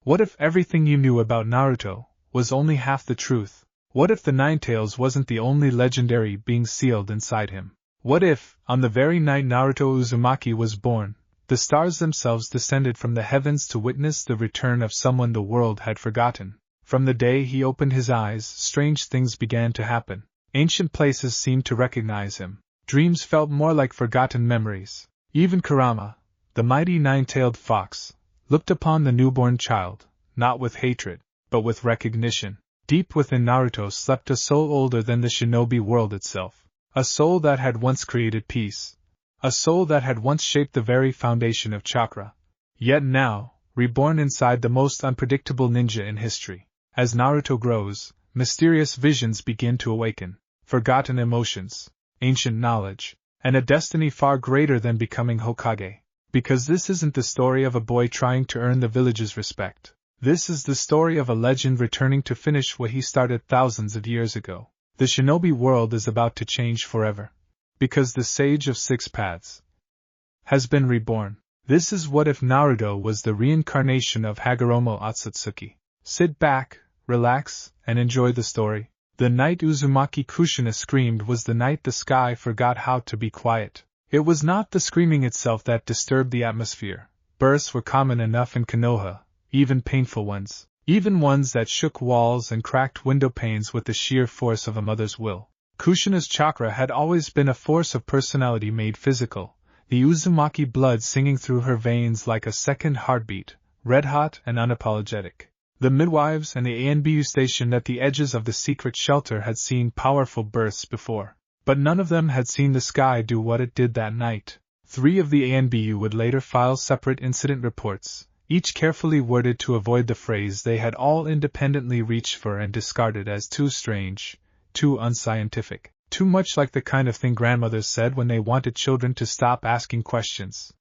What if everything you knew about Naruto was only half the truth? What if the Nine Tails wasn't the only legendary being sealed inside him? What if, on the very night Naruto Uzumaki was born, the stars themselves descended from the heavens to witness the return of someone the world had forgotten? From the day he opened his eyes, strange things began to happen. Ancient places seemed to recognize him. Dreams felt more like forgotten memories. Even Kurama, the mighty nine-tailed fox, looked upon the newborn child, not with hatred, but with recognition. Deep within Naruto slept a soul older than the shinobi world itself. A soul that had once created peace. A soul that had once shaped the very foundation of chakra. Yet now, reborn inside the most unpredictable ninja in history. As Naruto grows, mysterious visions begin to awaken. Forgotten emotions, ancient knowledge, and a destiny far greater than becoming Hokage. Because this isn't the story of a boy trying to earn the village's respect. This is the story of a legend returning to finish what he started thousands of years ago. The shinobi world is about to change forever. Because the Sage of Six Paths has been reborn. This is what if Naruto was the reincarnation of Hagoromo Otsutsuki. Sit back, relax, and enjoy the story. The night Uzumaki Kushina screamed was the night the sky forgot how to be quiet. It was not the screaming itself that disturbed the atmosphere. Births were common enough in Konoha, even painful ones, even ones that shook walls and cracked window panes with the sheer force of a mother's will. Kushina's chakra had always been a force of personality made physical, the Uzumaki blood singing through her veins like a second heartbeat, red-hot and unapologetic. The midwives and the ANBU station at the edges of the secret shelter had seen powerful births before, but none of them had seen the sky do what it did that night. 3 of the ANBU would later file separate incident reports, each carefully worded to avoid the phrase they had all independently reached for and discarded as too strange, too unscientific, too much like the kind of thing grandmothers said when they wanted children to stop asking questions.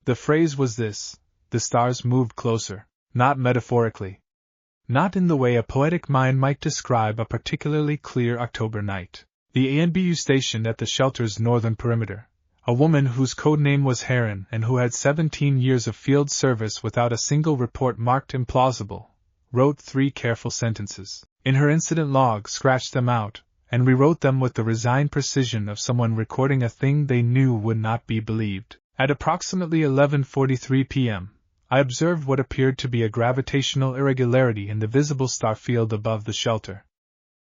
The phrase was this: the stars moved closer, not metaphorically. Not in the way a poetic mind might describe a particularly clear October night. The ANBU stationed at the shelter's northern perimeter, a woman whose code name was Heron and who had 17 years of field service without a single report marked implausible, wrote 3 careful sentences in her incident log, scratched them out, and rewrote them with the resigned precision of someone recording a thing they knew would not be believed. At approximately 11:43 p.m., I observed what appeared to be a gravitational irregularity in the visible star field above the shelter.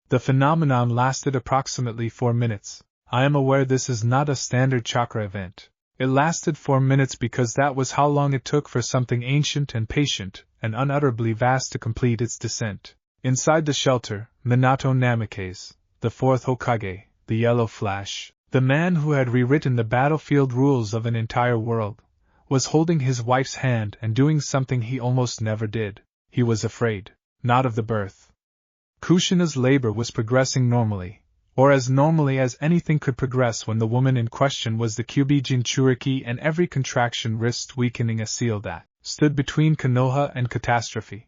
The phenomenon lasted approximately 4 minutes. I am aware this is not a standard chakra event. It lasted 4 minutes because that was how long it took for something ancient and patient and unutterably vast to complete its descent. Inside the shelter, Minato Namikaze, the 4th Hokage, the Yellow Flash, the man who had rewritten the battlefield rules of an entire world, was holding his wife's hand and doing something he almost never did. He was afraid, not of the birth. Kushina's labor was progressing normally, or as normally as anything could progress when the woman in question was the Kyubi Jinchuriki, and every contraction risked weakening a seal that stood between Konoha and catastrophe.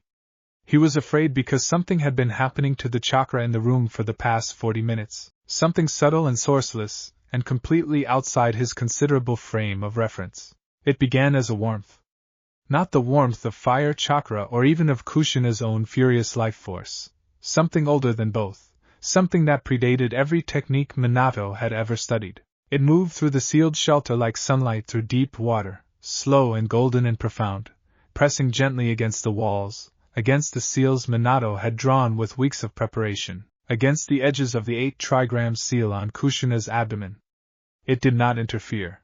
He was afraid because something had been happening to the chakra in the room for the past 40 minutes, something subtle and sourceless, and completely outside his considerable frame of reference. It began as a warmth. Not the warmth of fire chakra or even of Kushina's own furious life force. Something older than both. Something that predated every technique Minato had ever studied. It moved through the sealed shelter like sunlight through deep water, slow and golden and profound, pressing gently against the walls, against the seals Minato had drawn with weeks of preparation, against the edges of the 8-trigram seal on Kushina's abdomen. It did not interfere.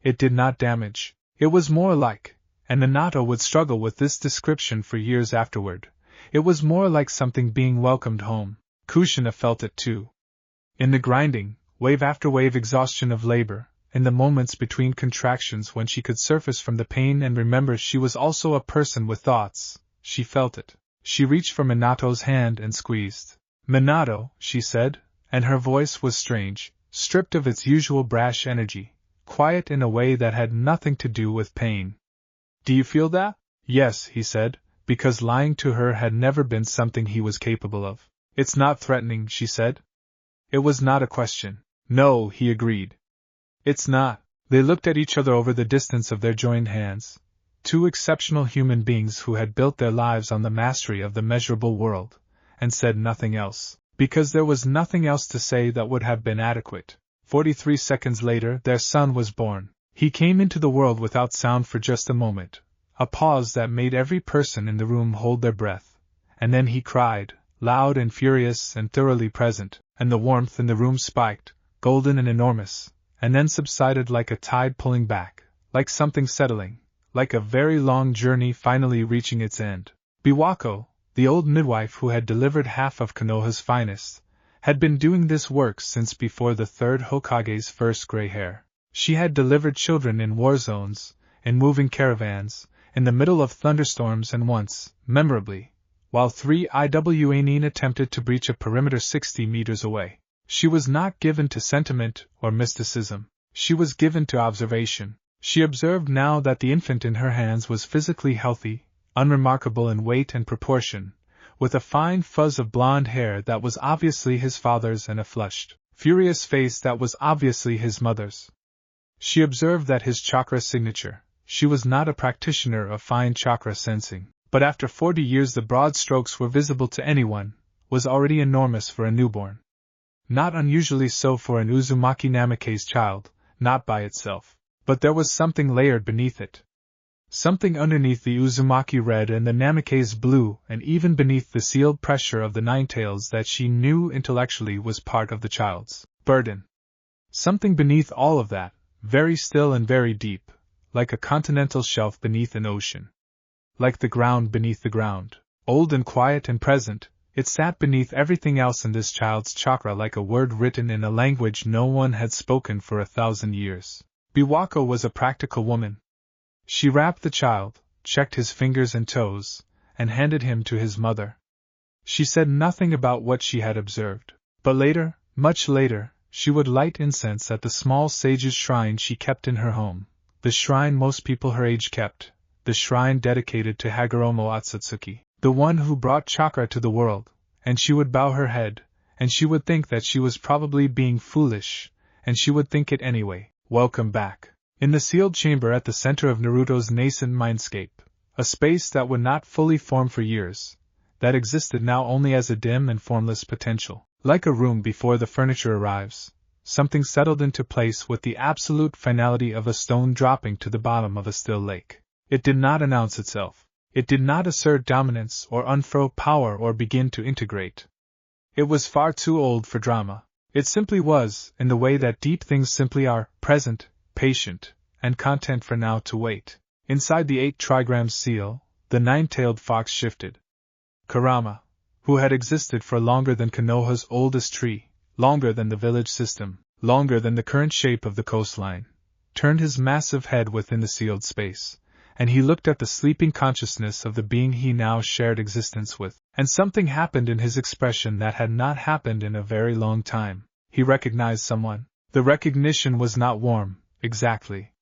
It did not damage. It was more like, and Minato would struggle with this description for years afterward, it was more like something being welcomed home. Kushina felt it too. In the grinding, wave after wave exhaustion of labor, in the moments between contractions when she could surface from the pain and remember she was also a person with thoughts, she felt it. She reached for Minato's hand and squeezed. "Minato," she said, and her voice was strange, stripped of its usual brash energy, quiet in a way that had nothing to do with pain. "Do you feel that?" "Yes," he said, because lying to her had never been something he was capable of. "It's not threatening," she said. It was not a question. "No," he agreed. "It's not." They looked at each other over the distance of their joined hands. 2 exceptional human beings who had built their lives on the mastery of the measurable world, and said nothing else, because there was nothing else to say that would have been adequate. 43 seconds later, their son was born. He came into the world without sound for just a moment, a pause that made every person in the room hold their breath, and then he cried, loud and furious and thoroughly present, and the warmth in the room spiked, golden and enormous, and then subsided like a tide pulling back, like something settling, like a very long journey finally reaching its end. Biwako, the old midwife who had delivered half of Konoha's finest, had been doing this work since before the third Hokage's first gray hair. She had delivered children in war zones, in moving caravans, in the middle of thunderstorms, and once, memorably, while 3 Iwanin attempted to breach a perimeter 60 meters away. She was not given to sentiment or mysticism. She was given to observation. She observed now that the infant in her hands was physically healthy, unremarkable in weight and proportion, with a fine fuzz of blonde hair that was obviously his father's and a flushed, furious face that was obviously his mother's. She observed that his chakra signature, she was not a practitioner of fine chakra sensing, but after 40 years the broad strokes were visible to anyone, was already enormous for a newborn. Not unusually so for an Uzumaki Namake's child, not by itself. But there was something layered beneath it. Something underneath the Uzumaki red and the Namake's blue, and even beneath the sealed pressure of the Ninetales that she knew intellectually was part of the child's burden. Something beneath all of that, very still and very deep, like a continental shelf beneath an ocean. Like the ground beneath the ground, old and quiet and present, it sat beneath everything else in this child's chakra like a word written in a language no one had spoken for 1,000 years. Biwako was a practical woman. She wrapped the child, checked his fingers and toes, and handed him to his mother. She said nothing about what she had observed, but later, much later, she would light incense at the small sage's shrine she kept in her home, the shrine most people her age kept, the shrine dedicated to Hagoromo Otsutsuki, the one who brought chakra to the world, and she would bow her head, and she would think that she was probably being foolish, and she would think it anyway. Welcome back. In the sealed chamber at the center of Naruto's nascent mindscape, a space that would not fully form for years, that existed now only as a dim and formless potential. Like a room before the furniture arrives, something settled into place with the absolute finality of a stone dropping to the bottom of a still lake. It did not announce itself. It did not assert dominance or unfurl power or begin to integrate. It was far too old for drama. It simply was, in the way that deep things simply are, present, patient, and content for now to wait. Inside the 8 trigram seal, the 9-tailed fox shifted. Kurama, who had existed for longer than Konoha's oldest tree, longer than the village system, longer than the current shape of the coastline, turned his massive head within the sealed space, and he looked at the sleeping consciousness of the being he now shared existence with, and something happened in his expression that had not happened in a very long time. He recognized someone. The recognition was not warm, exactly.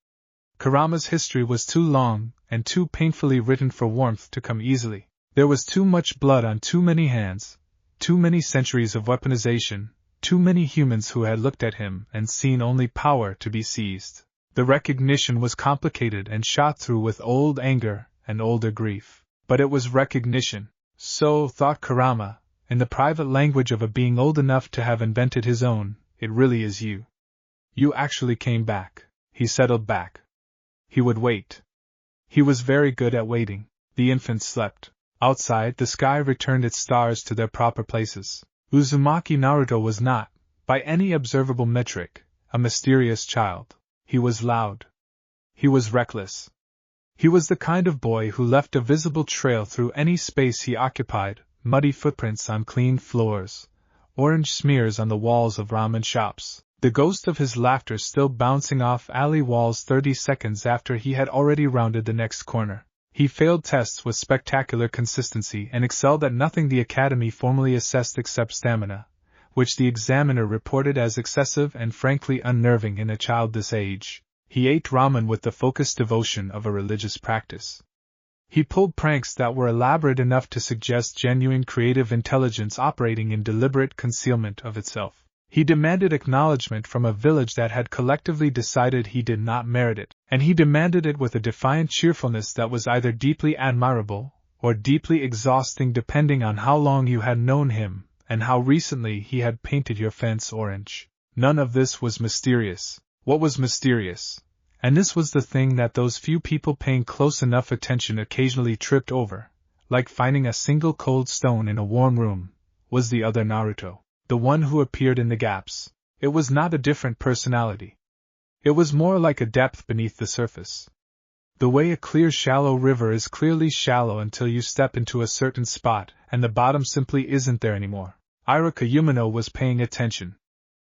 Kurama's history was too long and too painfully written for warmth to come easily. There was too much blood on too many hands, too many centuries of weaponization, too many humans who had looked at him and seen only power to be seized. The recognition was complicated and shot through with old anger and older grief. But it was recognition. So thought Kurama, in the private language of a being old enough to have invented his own. It really is you. You actually came back. He settled back. He would wait. He was very good at waiting. The infant slept. Outside, the sky returned its stars to their proper places. Uzumaki Naruto was not, by any observable metric, a mysterious child. He was loud. He was reckless. He was the kind of boy who left a visible trail through any space he occupied, muddy footprints on clean floors, orange smears on the walls of ramen shops, the ghost of his laughter still bouncing off alley walls 30 seconds after he had already rounded the next corner. He failed tests with spectacular consistency and excelled at nothing the academy formally assessed except stamina, which the examiner reported as excessive and frankly unnerving in a child this age. He ate ramen with the focused devotion of a religious practice. He pulled pranks that were elaborate enough to suggest genuine creative intelligence operating in deliberate concealment of itself. He demanded acknowledgement from a village that had collectively decided he did not merit it. and he demanded it with a defiant cheerfulness that was either deeply admirable or deeply exhausting depending on how long you had known him and how recently he had painted your fence orange. None of this was mysterious. What was mysterious, and this was the thing that those few people paying close enough attention occasionally tripped over, like finding a single cold stone in a warm room, was the other Naruto, the one who appeared in the gaps. It was not a different personality. It was more like a depth beneath the surface. The way a clear shallow river is clearly shallow until you step into a certain spot and the bottom simply isn't there anymore. Iruka Umino was paying attention.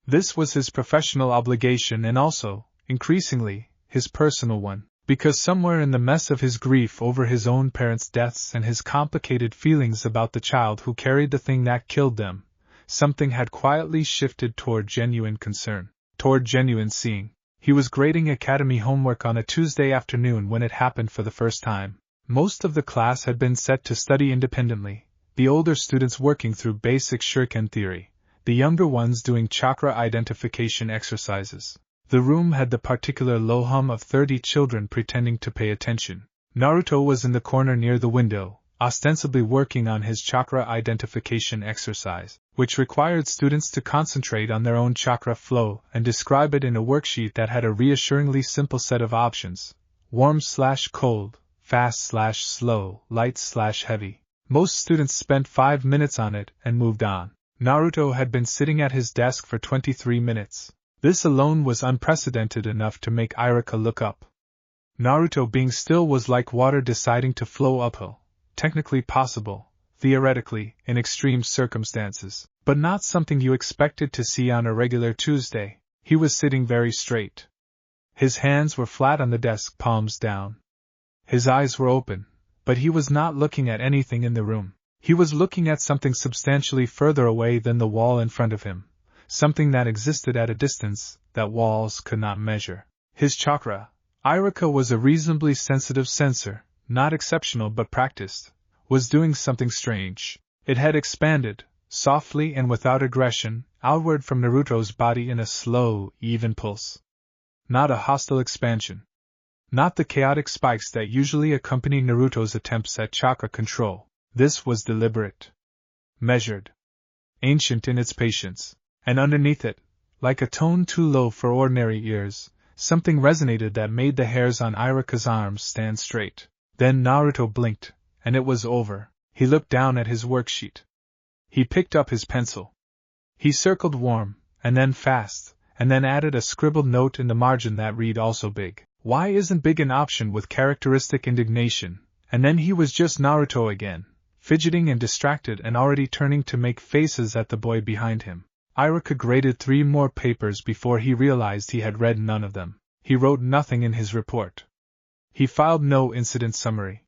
This was his professional obligation and also, increasingly, his personal one, because somewhere in the mess of his grief over his own parents' deaths and his complicated feelings about the child who carried the thing that killed them, something had quietly shifted toward genuine concern, toward genuine seeing. He was grading academy homework on a Tuesday afternoon when it happened for the first time. Most of the class had been set to study independently, the older students working through basic shuriken theory, the younger ones doing chakra identification exercises. The room had the particular low hum of 30 children pretending to pay attention. Naruto was in the corner near the window, ostensibly working on his chakra identification exercise, which required students to concentrate on their own chakra flow and describe it in a worksheet that had a reassuringly simple set of options: warm/cold, fast/slow, light/heavy. Most students spent 5 minutes on it and moved on. Naruto had been sitting at his desk for 23 minutes. This alone was unprecedented enough to make Iruka look up. Naruto being still was like water deciding to flow uphill. Technically possible, theoretically, in extreme circumstances, but not something you expected to see on a regular Tuesday. He was sitting very straight. His hands were flat on the desk, palms down. His eyes were open, but he was not looking at anything in the room. He was looking at something substantially further away than the wall in front of him, something that existed at a distance that walls could not measure. His chakra. Iruka was a reasonably sensitive sensor, not exceptional but practiced, was doing something strange. It had expanded, softly and without aggression, outward from Naruto's body in a slow, even pulse. Not a hostile expansion. Not the chaotic spikes that usually accompany Naruto's attempts at chakra control. This was deliberate, measured, ancient in its patience, and underneath it, like a tone too low for ordinary ears, something resonated that made the hairs on Iruka's arms stand straight. Then Naruto blinked, and it was over. He looked down at his worksheet. He picked up his pencil. He circled warm, and then fast, and then added a scribbled note in the margin that read also big. Why isn't big an option with characteristic indignation? And then he was just Naruto again, fidgeting and distracted and already turning to make faces at the boy behind him. Iruka graded 3 more papers before he realized he had read none of them. He wrote nothing in his report. He filed no incident summary.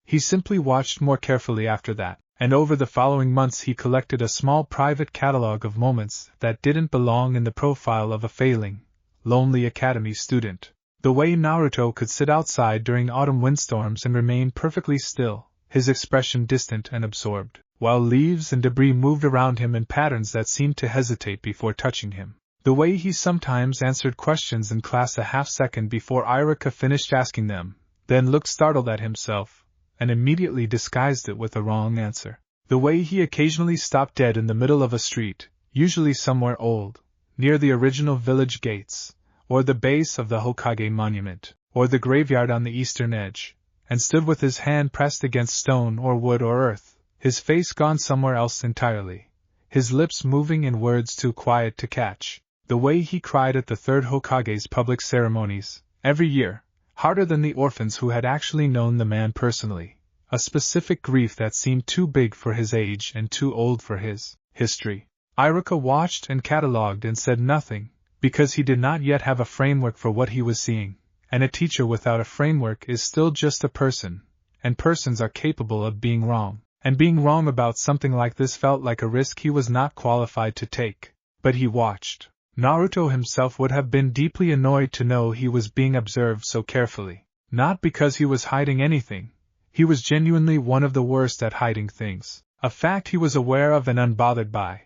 He simply watched more carefully after that, and over the following months he collected a small private catalogue of moments that didn't belong in the profile of a failing, lonely academy student. The way Naruto could sit outside during autumn windstorms and remain perfectly still, his expression distant and absorbed, while leaves and debris moved around him in patterns that seemed to hesitate before touching him. The way he sometimes answered questions in class a half-second before Iruka finished asking them, then looked startled at himself, and immediately disguised it with a wrong answer. The way he occasionally stopped dead in the middle of a street, usually somewhere old, near the original village gates, or the base of the Hokage monument, or the graveyard on the eastern edge, and stood with his hand pressed against stone or wood or earth, his face gone somewhere else entirely, his lips moving in words too quiet to catch. The way he cried at the third Hokage's public ceremonies, every year, harder than the orphans who had actually known the man personally, a specific grief that seemed too big for his age and too old for his history. Iruka watched and catalogued and said nothing, because he did not yet have a framework for what he was seeing, and a teacher without a framework is still just a person, and persons are capable of being wrong, and being wrong about something like this felt like a risk he was not qualified to take. But he watched. Naruto himself would have been deeply annoyed to know he was being observed so carefully. Not because he was hiding anything, he was genuinely one of the worst at hiding things, a fact he was aware of and unbothered by,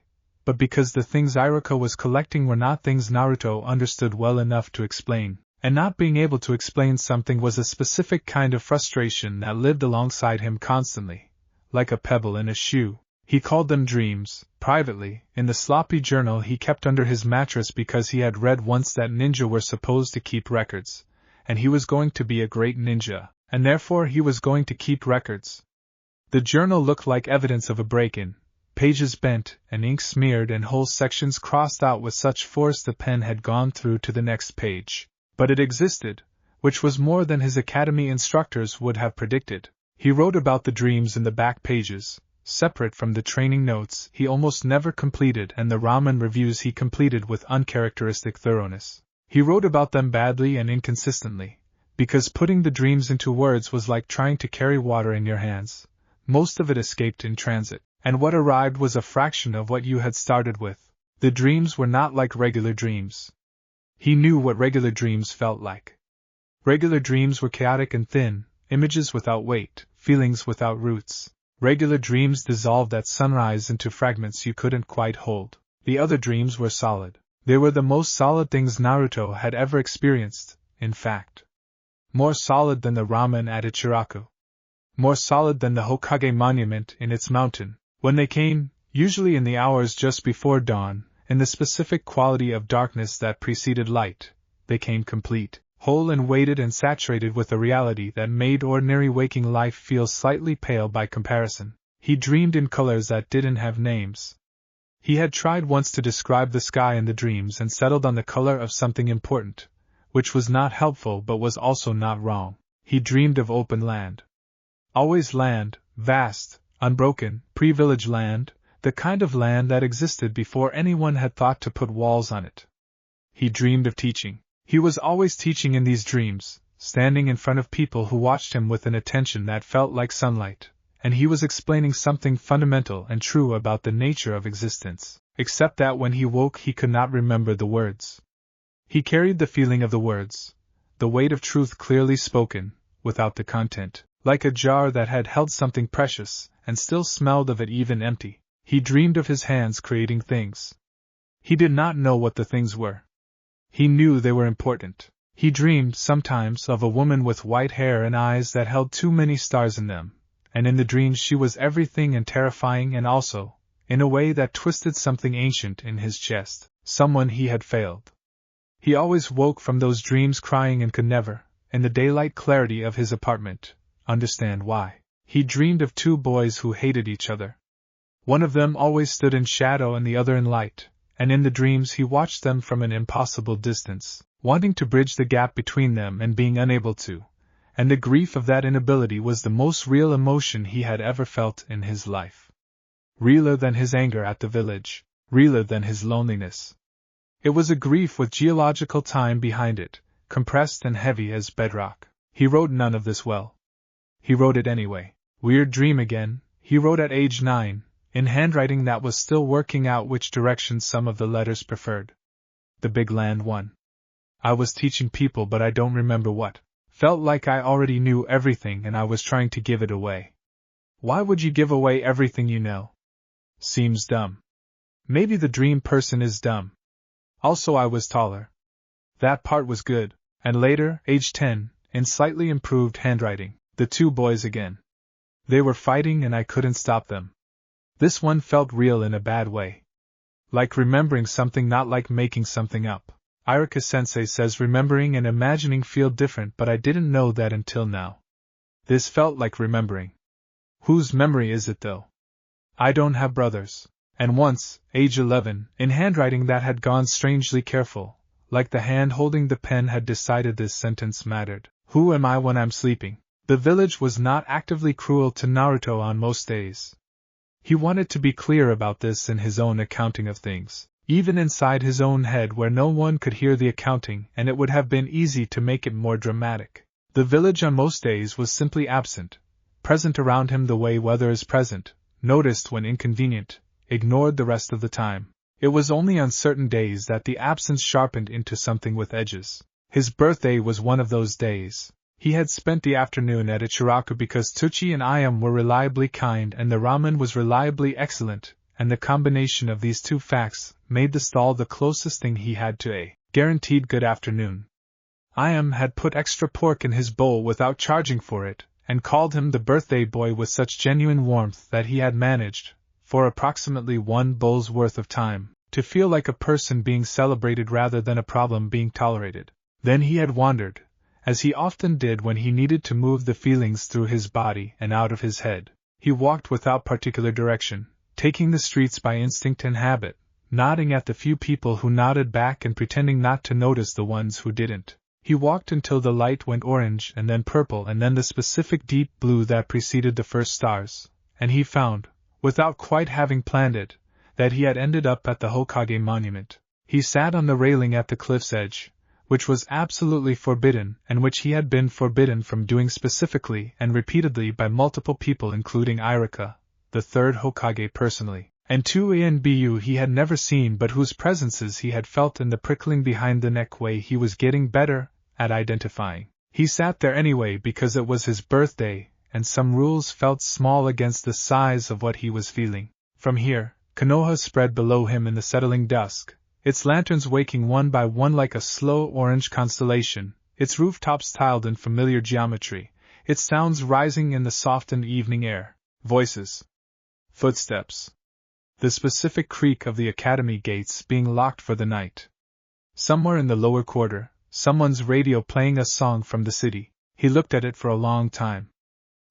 but because the things Iruka was collecting were not things Naruto understood well enough to explain, and not being able to explain something was a specific kind of frustration that lived alongside him constantly, like a pebble in a shoe. He called them dreams, privately, in the sloppy journal he kept under his mattress because he had read once that ninja were supposed to keep records, and he was going to be a great ninja, and therefore he was going to keep records. The journal looked like evidence of a break-in, pages bent, and ink smeared and whole sections crossed out with such force the pen had gone through to the next page. But it existed, which was more than his academy instructors would have predicted. He wrote about the dreams in the back pages, separate from the training notes he almost never completed and the ramen reviews he completed with uncharacteristic thoroughness. He wrote about them badly and inconsistently, because putting the dreams into words was like trying to carry water in your hands. Most of it escaped in transit, and what arrived was a fraction of what you had started with. The dreams were not like regular dreams. He knew what regular dreams felt like. Regular dreams were chaotic and thin, images without weight, feelings without roots. Regular dreams dissolved at sunrise into fragments you couldn't quite hold. The other dreams were solid. They were the most solid things Naruto had ever experienced, in fact. More solid than the ramen at Ichiraku. More solid than the Hokage monument in its mountain. When they came, usually in the hours just before dawn, in the specific quality of darkness that preceded light, they came complete, whole and weighted and saturated with a reality that made ordinary waking life feel slightly pale by comparison. He dreamed in colors that didn't have names. He had tried once to describe the sky in the dreams and settled on the color of something important, which was not helpful but was also not wrong. He dreamed of open land. Always land, vast, unbroken, pre-village land, the kind of land that existed before anyone had thought to put walls on it. He dreamed of teaching. He was always teaching in these dreams, standing in front of people who watched him with an attention that felt like sunlight, and he was explaining something fundamental and true about the nature of existence, except that when he woke he could not remember the words. He carried the feeling of the words, the weight of truth clearly spoken, without the content, like a jar that had held something precious, and still smelled of it even empty. He dreamed of his hands creating things. He did not know what the things were. He knew they were important. He dreamed, sometimes, of a woman with white hair and eyes that held too many stars in them, and in the dreams she was everything and terrifying and also, in a way that twisted something ancient in his chest, someone he had failed. He always woke from those dreams crying and could never, in the daylight clarity of his apartment, understand why. He dreamed of two boys who hated each other. One of them always stood in shadow and the other in light, and in the dreams he watched them from an impossible distance, wanting to bridge the gap between them and being unable to, and the grief of that inability was the most real emotion he had ever felt in his life. Realer than his anger at the village, realer than his loneliness. It was a grief with geological time behind it, compressed and heavy as bedrock. He wrote none of this well. He wrote it anyway. Weird dream again, he wrote at age 9, in handwriting that was still working out which direction some of the letters preferred. The big land one. I was teaching people but I don't remember what. Felt like I already knew everything and I was trying to give it away. Why would you give away everything you know? Seems dumb. Maybe the dream person is dumb. Also I was taller. That part was good. And later, age 10, in slightly improved handwriting, the two boys again. They were fighting and I couldn't stop them. This one felt real in a bad way. Like remembering something, not like making something up. Irika-sensei says remembering and imagining feel different, but I didn't know that until now. This felt like remembering. Whose memory is it though? I don't have brothers. And once, age 11, in handwriting that had gone strangely careful, like the hand holding the pen had decided this sentence mattered. Who am I when I'm sleeping? The village was not actively cruel to Naruto on most days. He wanted to be clear about this in his own accounting of things, even inside his own head where no one could hear the accounting, and it would have been easy to make it more dramatic. The village on most days was simply absent, present around him the way weather is present, noticed when inconvenient, ignored the rest of the time. It was only on certain days that the absence sharpened into something with edges. His birthday was one of those days. He had spent the afternoon at Ichiraku because Tsuchi and Ayam were reliably kind and the ramen was reliably excellent, and the combination of these two facts made the stall the closest thing he had to a guaranteed good afternoon. had put extra pork in his bowl without charging for it, and called him the birthday boy with such genuine warmth that he had managed, for approximately 1 bowl's worth of time, to feel like a person being celebrated rather than a problem being tolerated. Then he had wandered, as he often did when he needed to move the feelings through his body and out of his head. He walked without particular direction, taking the streets by instinct and habit, nodding at the few people who nodded back and pretending not to notice the ones who didn't. He walked until the light went orange and then purple and then the specific deep blue that preceded the first stars, and he found, without quite having planned it, that he had ended up at the Hokage monument. He sat on the railing at the cliff's edge, which was absolutely forbidden and which he had been forbidden from doing specifically and repeatedly by multiple people including Irika, the third Hokage personally, and 2 Anbu he had never seen but whose presences he had felt in the prickling behind the neck way he was getting better at identifying. He sat there anyway because it was his birthday, and some rules felt small against the size of what he was feeling. From here, Konoha spread below him in the settling dusk, its lanterns waking one by one like a slow orange constellation, its rooftops tiled in familiar geometry, its sounds rising in the softened evening air. Voices. Footsteps. The specific creak of the academy gates being locked for the night. Somewhere in the lower quarter, someone's radio playing a song from the city. He looked at it for a long time.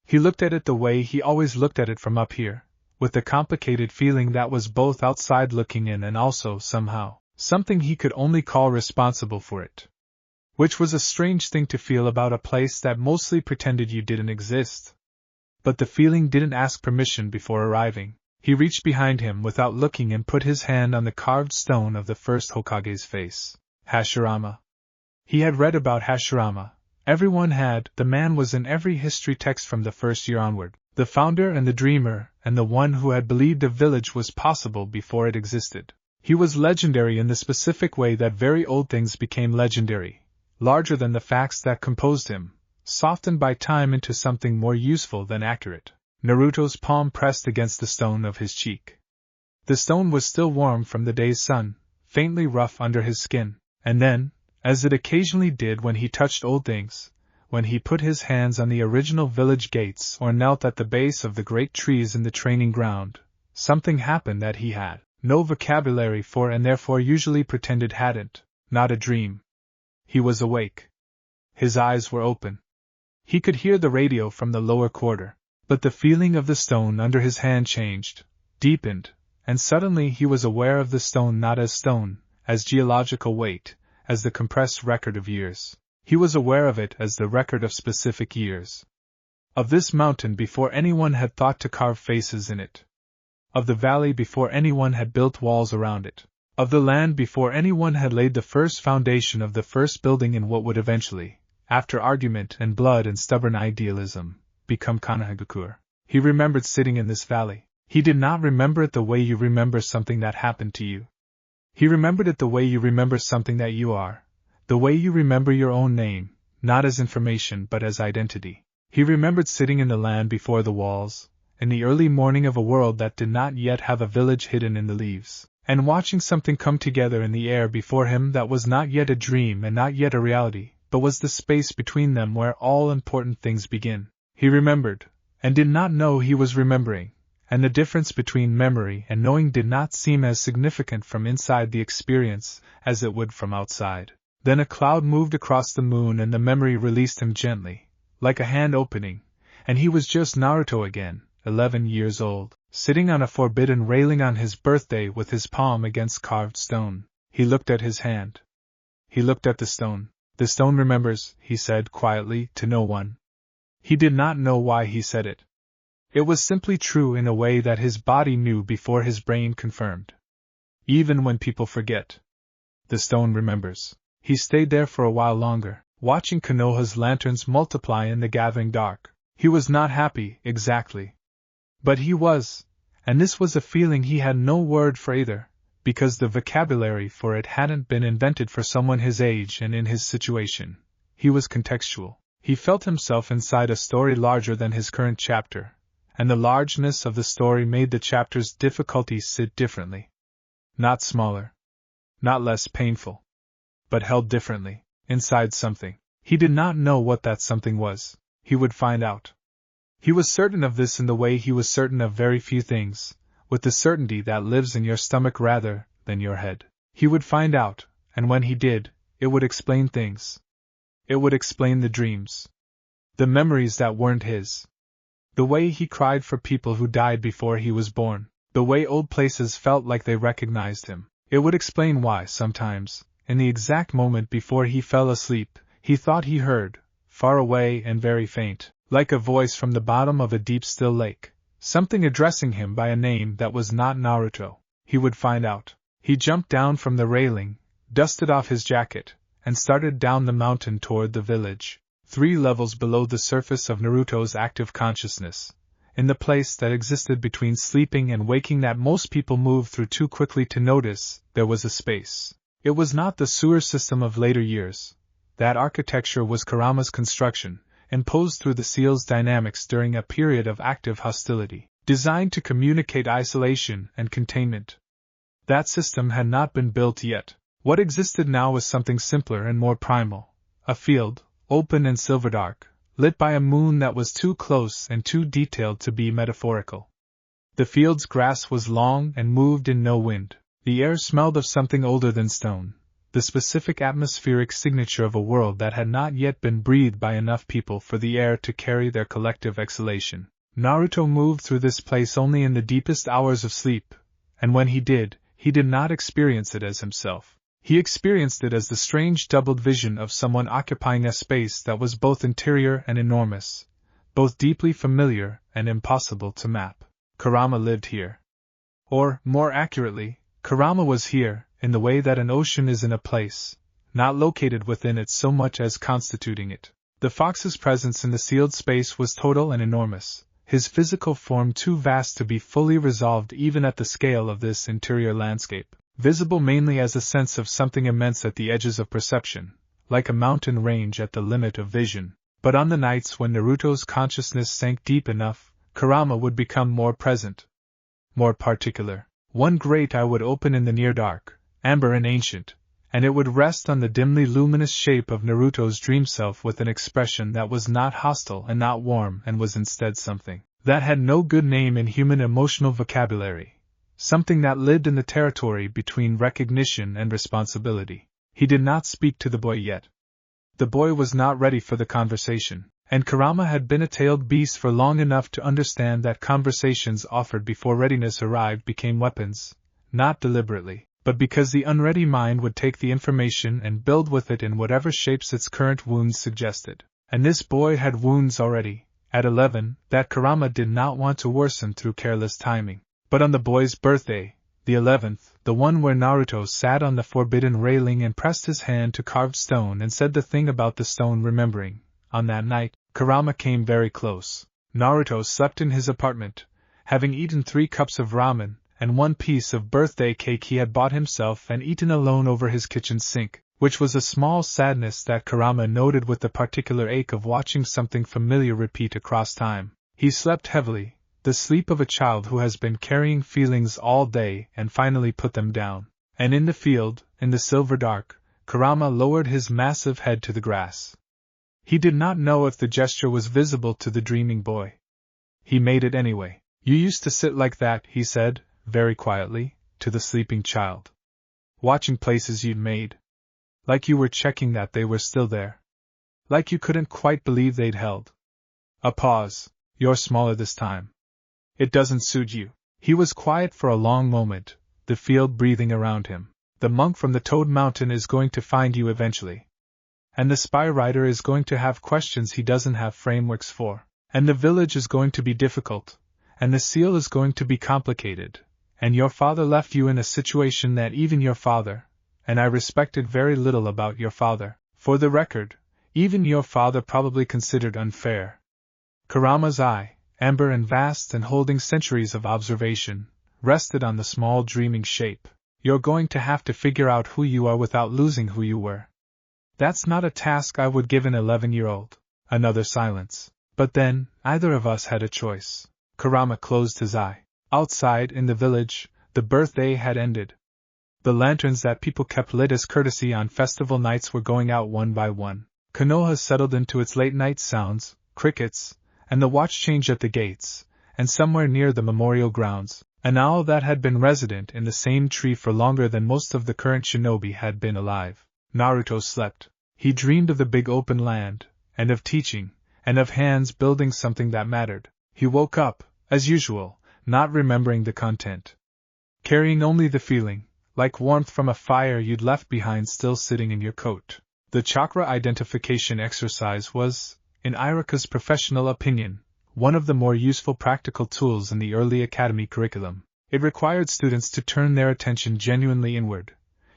He looked at it the way he always looked at it from up here, with the complicated feeling that was both outside looking in and also, somehow, something he could only call responsible for it. Which was a strange thing to feel about a place that mostly pretended you didn't exist. But the feeling didn't ask permission before arriving. He reached behind him without looking and put his hand on the carved stone of the first Hokage's face. Hashirama. He had read about Hashirama. Everyone had. The man was in every history text from the first year onward. The founder and the dreamer, and the one who had believed a village was possible before it existed. He was legendary in the specific way that very old things became legendary, larger than the facts that composed him, softened by time into something more useful than accurate. Naruto's palm pressed against the stone of his cheek. The stone was still warm from the day's sun, faintly rough under his skin, and then, as it occasionally did when he touched old things, when he put his hands on the original village gates or knelt at the base of the great trees in the training ground, something happened that he had no vocabulary for and therefore usually pretended hadn't. Not a dream. He was awake. His eyes were open. He could hear the radio from the lower quarter, but the feeling of the stone under his hand changed, deepened, and suddenly he was aware of the stone not as stone, as geological weight, as the compressed record of years. He was aware of it as the record of specific years. Of this mountain before anyone had thought to carve faces in it. Of the valley before anyone had built walls around it. Of the land before anyone had laid the first foundation of the first building in what would eventually, after argument and blood and stubborn idealism, become Konohagakure. He remembered sitting in this valley. He did not remember it the way you remember something that happened to you. He remembered it the way you remember something that you are, the way you remember your own name, not as information but as identity. He remembered sitting in the land before the walls, in the early morning of a world that did not yet have a village hidden in the leaves, and watching something come together in the air before him that was not yet a dream and not yet a reality, but was the space between them where all important things begin. He remembered, and did not know he was remembering, and the difference between memory and knowing did not seem as significant from inside the experience as it would from outside. Then a cloud moved across the moon and the memory released him gently, like a hand opening, and he was just Naruto again, 11 years old, sitting on a forbidden railing on his birthday with his palm against carved stone. He looked at his hand. He looked at the stone. The stone remembers, he said quietly to no one. He did not know why he said it. It was simply true in a way that his body knew before his brain confirmed. Even when people forget. The stone remembers. He stayed there for a while longer, watching Konoha's lanterns multiply in the gathering dark. He was not happy, exactly. But he was, and this was a feeling he had no word for either, because the vocabulary for it hadn't been invented for someone his age and in his situation. He was contextual. He felt himself inside a story larger than his current chapter, and the largeness of the story made the chapter's difficulties sit differently. Not smaller. Not less painful. But held differently. inside something. He did not know what that something was. He would find out. He was certain of this in the way he was certain of very few things, with the certainty that lives in your stomach rather than your head. He would find out, and when he did, it would explain things. It would explain the dreams. The memories that weren't his. The way he cried for people who died before he was born. The way old places felt like they recognized him. It would explain why, sometimes, in the exact moment before he fell asleep, he thought he heard, far away and very faint, like a voice from the bottom of a deep still lake, something addressing him by a name that was not Naruto. He would find out. He jumped down from the railing, dusted off his jacket, and started down the mountain toward the village, 3 levels below the surface of Naruto's active consciousness, in the place that existed between sleeping and waking that most people moved through too quickly to notice. There was a space. It was not the sewer system of later years. That architecture was Kurama's construction, imposed through the seal's dynamics during a period of active hostility, designed to communicate isolation and containment. That system had not been built yet. What existed now was something simpler and more primal, a field, open and silver dark, lit by a moon that was too close and too detailed to be metaphorical. The field's grass was long and moved in no wind. The air smelled of something older than stone, the specific atmospheric signature of a world that had not yet been breathed by enough people for the air to carry their collective exhalation. Naruto moved through this place only in the deepest hours of sleep, and when he did not experience it as himself. He experienced it as the strange doubled vision of someone occupying a space that was both interior and enormous, both deeply familiar and impossible to map. Kurama lived here. Or, more accurately, Kurama was here, in the way that an ocean is in a place, not located within it so much as constituting it. The fox's presence in the sealed space was total and enormous, his physical form too vast to be fully resolved even at the scale of this interior landscape, visible mainly as a sense of something immense at the edges of perception, like a mountain range at the limit of vision. But on the nights when Naruto's consciousness sank deep enough, Kurama would become more present, more particular. One great eye would open in the near dark, amber and ancient, and it would rest on the dimly luminous shape of Naruto's dream self with an expression that was not hostile and not warm and was instead something that had no good name in human emotional vocabulary, something that lived in the territory between recognition and responsibility. He did not speak to the boy yet. The boy was not ready for the conversation, and Kurama had been a tailed beast for long enough to understand that conversations offered before readiness arrived became weapons, not deliberately, but because the unready mind would take the information and build with it in whatever shapes its current wounds suggested. And this boy had wounds already, at 11, that Kurama did not want to worsen through careless timing. But on the boy's birthday, the 11th, the one where Naruto sat on the forbidden railing and pressed his hand to carved stone and said the thing about the stone remembering, on that night, Kurama came very close. Naruto slept in his apartment, having eaten 3 cups of ramen and 1 piece of birthday cake he had bought himself and eaten alone over his kitchen sink, which was a small sadness that Kurama noted with the particular ache of watching something familiar repeat across time. He slept heavily, the sleep of a child who has been carrying feelings all day and finally put them down. And in the field, in the silver dark, Kurama lowered his massive head to the grass. He did not know if the gesture was visible to the dreaming boy. He made it anyway. "You used to sit like that," he said, very quietly, to the sleeping child. "Watching places you'd made. Like you were checking that they were still there. Like you couldn't quite believe they'd held." A pause. "You're smaller this time. It doesn't suit you." He was quiet for a long moment, the field breathing around him. "The monk from the Toad Mountain is going to find you eventually. And the spy rider is going to have questions he doesn't have frameworks for. And the village is going to be difficult. And the seal is going to be complicated. And your father left you in a situation that even your father, and I respected very little about your father, for the record, even your father probably considered unfair." Kurama's eye, amber and vast and holding centuries of observation, rested on the small dreaming shape. "You're going to have to figure out who you are without losing who you were. That's not a task I would give an 11-year-old. Another silence. But then, either of us had a choice. Kurama closed his eye. Outside, in the village, the birthday had ended. The lanterns that people kept lit as courtesy on festival nights were going out one by one. Konoha settled into its late-night sounds, crickets, and the watch change at the gates, and somewhere near the memorial grounds, an owl that had been resident in the same tree for longer than most of the current shinobi had been alive. Naruto slept. He dreamed of the big open land, and of teaching, and of hands building something that mattered. He woke up, as usual, not remembering the content, carrying only the feeling, like warmth from a fire you'd left behind still sitting in your coat. The chakra identification exercise was, in Iruka's professional opinion, one of the more useful practical tools in the early academy curriculum. It required students to turn their attention genuinely inward,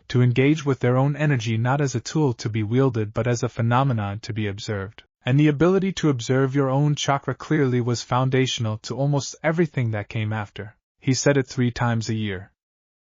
to engage with their own energy not as a tool to be wielded but as a phenomenon to be observed. And the ability to observe your own chakra clearly was foundational to almost everything that came after. He said it 3 times a year.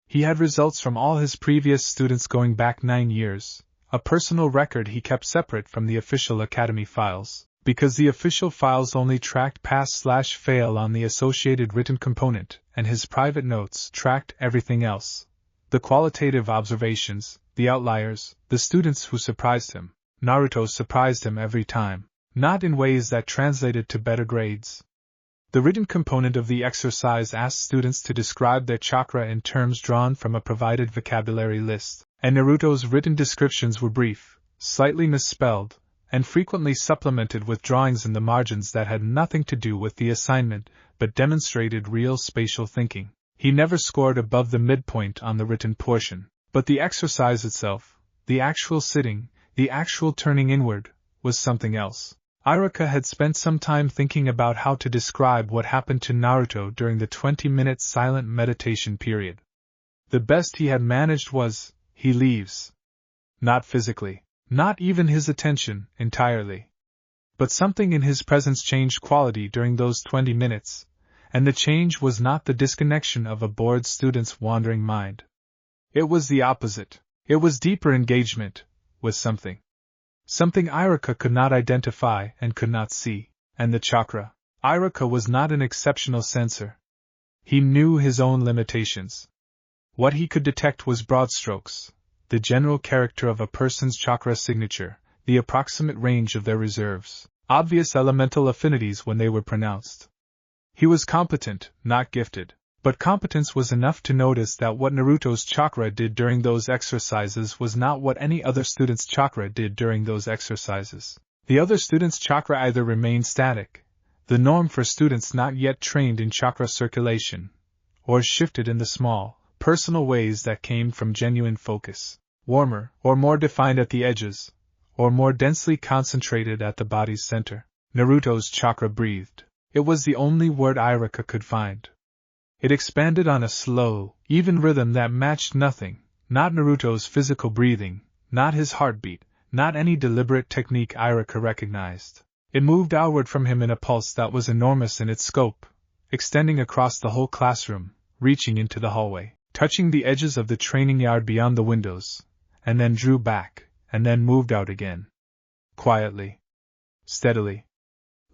He had results from all his previous students going back 9 years, a personal record he kept separate from the official academy files, because the official files only tracked pass/fail on the associated written component, and his private notes tracked everything else. The qualitative observations, the outliers, the students who surprised him. Naruto surprised him every time, not in ways that translated to better grades. The written component of the exercise asked students to describe their chakra in terms drawn from a provided vocabulary list, and Naruto's written descriptions were brief, slightly misspelled, and frequently supplemented with drawings in the margins that had nothing to do with the assignment, but demonstrated real spatial thinking. He never scored above the midpoint on the written portion, but the exercise itself, the actual sitting, the actual turning inward, was something else. Iruka had spent some time thinking about how to describe what happened to Naruto during the 20-minute silent meditation period. The best he had managed was, he leaves. Not physically, not even his attention, entirely. But something in his presence changed quality during those 20 minutes, and the change was not the disconnection of a bored student's wandering mind. It was the opposite. It was deeper engagement with something. Something Iruka could not identify and could not see. And the chakra. Iruka was not an exceptional sensor. He knew his own limitations. What he could detect was broad strokes, the general character of a person's chakra signature, the approximate range of their reserves, obvious elemental affinities when they were pronounced. He was competent, not gifted. But competence was enough to notice that what Naruto's chakra did during those exercises was not what any other student's chakra did during those exercises. The other student's chakra either remained static, the norm for students not yet trained in chakra circulation, or shifted in the small, personal ways that came from genuine focus, warmer or more defined at the edges, or more densely concentrated at the body's center. Naruto's chakra breathed. It was the only word Iruka could find. It expanded on a slow, even rhythm that matched nothing, not Naruto's physical breathing, not his heartbeat, not any deliberate technique Iruka recognized. It moved outward from him in a pulse that was enormous in its scope, extending across the whole classroom, reaching into the hallway, touching the edges of the training yard beyond the windows, and then drew back, and then moved out again. Quietly. Steadily.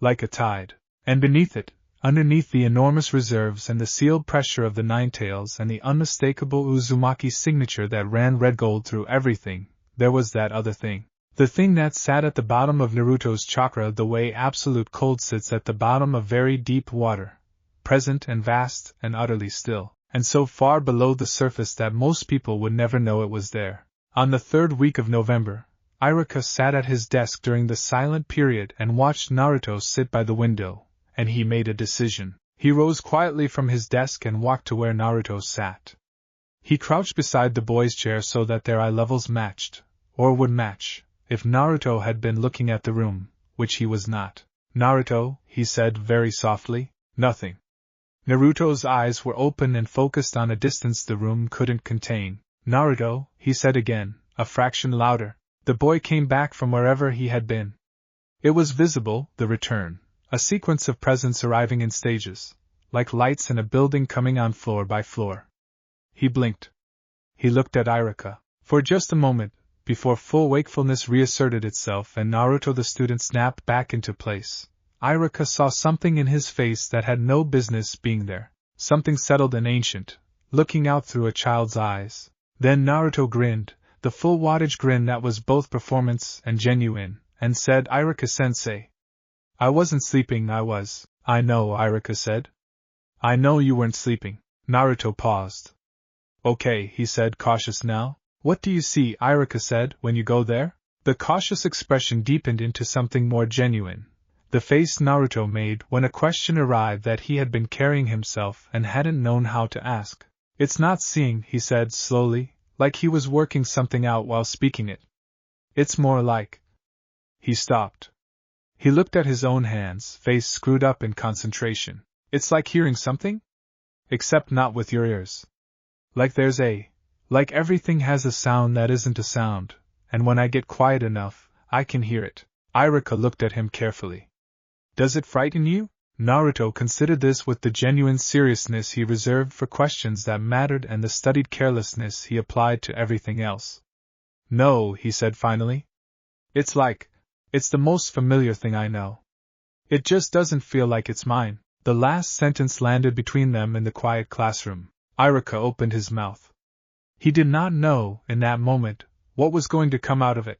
Like a tide. And beneath it, underneath the enormous reserves and the sealed pressure of the Ninetales and the unmistakable Uzumaki signature that ran red gold through everything, there was that other thing. The thing that sat at the bottom of Naruto's chakra the way absolute cold sits at the bottom of very deep water, present and vast and utterly still, and so far below the surface that most people would never know it was there. On the 3rd week of November, Iruka sat at his desk during the silent period and watched Naruto sit by the window. And he made a decision. He rose quietly from his desk and walked to where Naruto sat. He crouched beside the boy's chair so that their eye levels matched, or would match, if Naruto had been looking at the room, which he was not. Naruto, he said very softly. Nothing. Naruto's eyes were open and focused on a distance the room couldn't contain. Naruto, he said again, a fraction louder. The boy came back from wherever he had been. It was visible, the return. A sequence of presents arriving in stages, like lights in a building coming on floor by floor. He blinked. He looked at Iruka. For just a moment, before full wakefulness reasserted itself and Naruto the student snapped back into place, Iruka saw something in his face that had no business being there. Something settled and ancient, looking out through a child's eyes. Then Naruto grinned, the full wattage grin that was both performance and genuine, and said, "Iruka-sensei. I wasn't sleeping, I was." "I know," Iruka said. "I know you weren't sleeping." Naruto paused. "Okay," he said, cautious now. "What do you see," Iruka said, "when you go there?" The cautious expression deepened into something more genuine. The face Naruto made when a question arrived that he had been carrying himself and hadn't known how to ask. "It's not seeing," he said slowly, like he was working something out while speaking it. "It's more like—" He stopped. He looked at his own hands, face screwed up in concentration. "It's like hearing something? Except not with your ears. Like everything has a sound that isn't a sound, and when I get quiet enough, I can hear it." Iruka looked at him carefully. "Does it frighten you?" Naruto considered this with the genuine seriousness he reserved for questions that mattered and the studied carelessness he applied to everything else. "No," he said finally. It's the most familiar thing I know. It just doesn't feel like it's mine." The last sentence landed between them in the quiet classroom. Iruka opened his mouth. He did not know, in that moment, what was going to come out of it.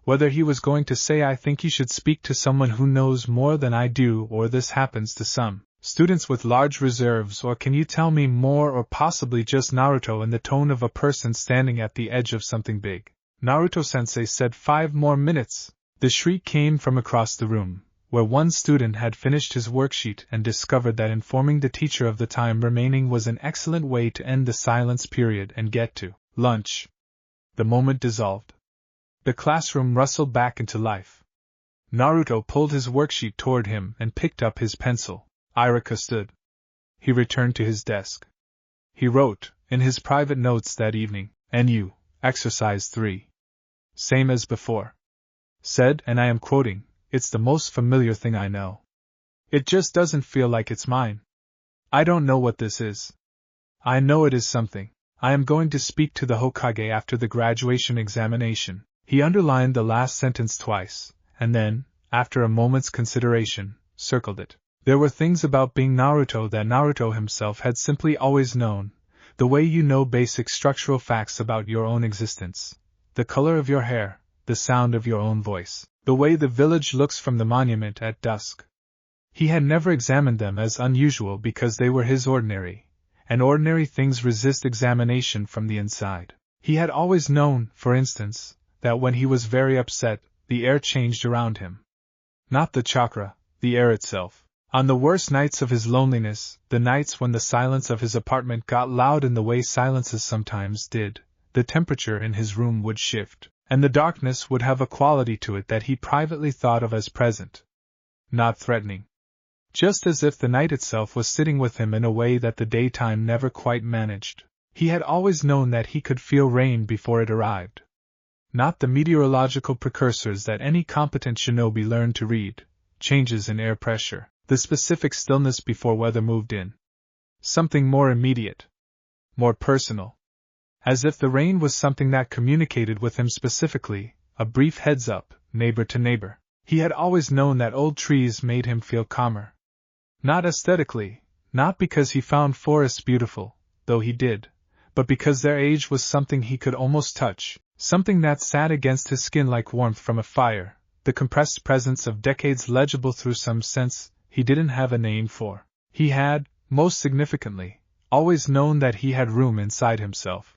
Whether he was going to say, "I think you should speak to someone who knows more than I do," or "This happens to some students with large reserves," or "Can you tell me more," or possibly just Naruto in the tone of a person standing at the edge of something big. "Naruto-sensei said 5 more minutes!" The shriek came from across the room, where one student had finished his worksheet and discovered that informing the teacher of the time remaining was an excellent way to end the silence period and get to lunch. The moment dissolved. The classroom rustled back into life. Naruto pulled his worksheet toward him and picked up his pencil. Iruka stood. He returned to his desk. He wrote, in his private notes that evening, "NU, Exercise 3. Same as before. Said, and I am quoting, it's the most familiar thing I know. It just doesn't feel like it's mine. I don't know what this is. I know it is something. I am going to speak to the Hokage after the graduation examination." He underlined the last sentence twice, and then, after a moment's consideration, circled it. There were things about being Naruto that Naruto himself had simply always known, the way you know basic structural facts about your own existence, the color of your hair, the sound of your own voice, the way the village looks from the monument at dusk. He had never examined them as unusual because they were his ordinary, and ordinary things resist examination from the inside. He had always known, for instance, that when he was very upset, the air changed around him. Not the chakra, the air itself. On the worst nights of his loneliness, the nights when the silence of his apartment got loud in the way silences sometimes did, the temperature in his room would shift, and the darkness would have a quality to it that he privately thought of as present, not threatening. Just as if the night itself was sitting with him in a way that the daytime never quite managed. He had always known that he could feel rain before it arrived. Not the meteorological precursors that any competent shinobi learned to read, changes in air pressure, the specific stillness before weather moved in. Something more immediate, more personal. As if the rain was something that communicated with him specifically, a brief heads-up, neighbor to neighbor. He had always known that old trees made him feel calmer. Not aesthetically, not because he found forests beautiful, though he did, but because their age was something he could almost touch. Something that sat against his skin like warmth from a fire, the compressed presence of decades legible through some sense he didn't have a name for. He had, most significantly, always known that he had room inside himself.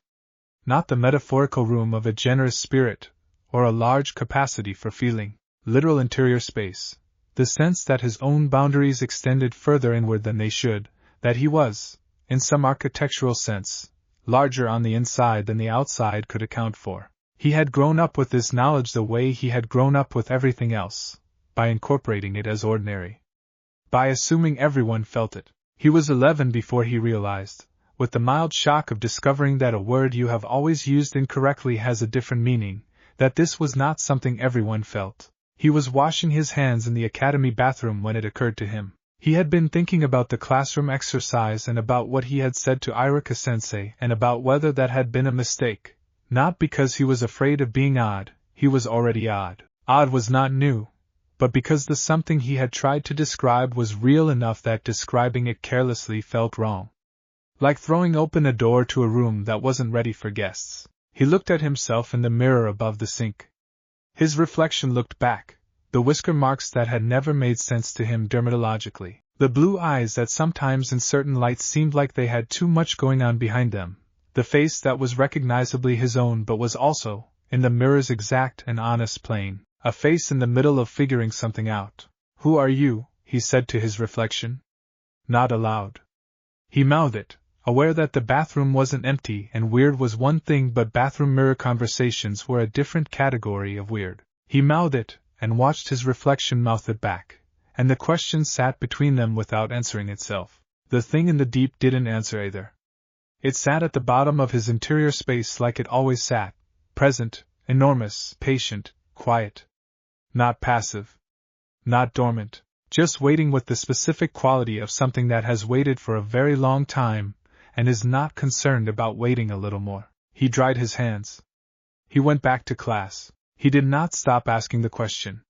Not the metaphorical room of a generous spirit, or a large capacity for feeling, literal interior space, the sense that his own boundaries extended further inward than they should, that he was, in some architectural sense, larger on the inside than the outside could account for. He had grown up with this knowledge the way he had grown up with everything else, by incorporating it as ordinary. By assuming everyone felt it. He was 11 before he realized, with the mild shock of discovering that a word you have always used incorrectly has a different meaning, that this was not something everyone felt. He was washing his hands in the academy bathroom when it occurred to him. He had been thinking about the classroom exercise and about what he had said to Iruka-sensei and about whether that had been a mistake. Not because he was afraid of being odd, he was already odd. Odd was not new, but because the something he had tried to describe was real enough that describing it carelessly felt wrong. Like throwing open a door to a room that wasn't ready for guests. He looked at himself in the mirror above the sink. His reflection looked back, the whisker marks that had never made sense to him dermatologically, the blue eyes that sometimes in certain lights seemed like they had too much going on behind them, the face that was recognizably his own but was also, in the mirror's exact and honest plane, a face in the middle of figuring something out. "Who are you?" he said to his reflection. Not aloud. He mouthed it, aware that the bathroom wasn't empty and weird was one thing but bathroom mirror conversations were a different category of weird. He mouthed it, and watched his reflection mouth it back, and the question sat between them without answering itself. The thing in the deep didn't answer either. It sat at the bottom of his interior space like it always sat, present, enormous, patient, quiet. Not passive. Not dormant. Just waiting with the specific quality of something that has waited for a very long time, and is not concerned about waiting a little more. He dried his hands. He went back to class. He did not stop asking the question.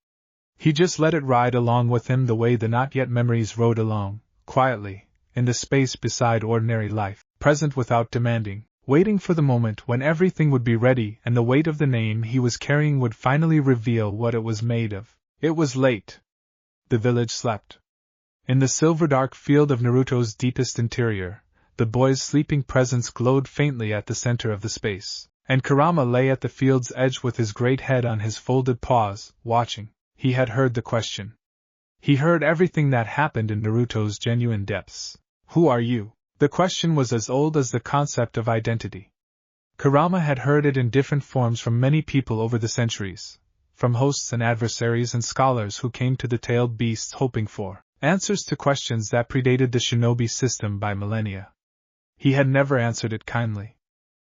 He just let it ride along with him the way the not yet memories rode along, quietly, in the space beside ordinary life, present without demanding, waiting for the moment when everything would be ready and the weight of the name he was carrying would finally reveal what it was made of. It was late. The village slept. In the silver-dark field of Naruto's deepest interior, the boy's sleeping presence glowed faintly at the center of the space, and Kurama lay at the field's edge with his great head on his folded paws, watching. He had heard the question. He heard everything that happened in Naruto's genuine depths. Who are you? The question was as old as the concept of identity. Kurama had heard it in different forms from many people over the centuries, from hosts and adversaries and scholars who came to the tailed beasts hoping for answers to questions that predated the shinobi system by millennia. He had never answered it kindly.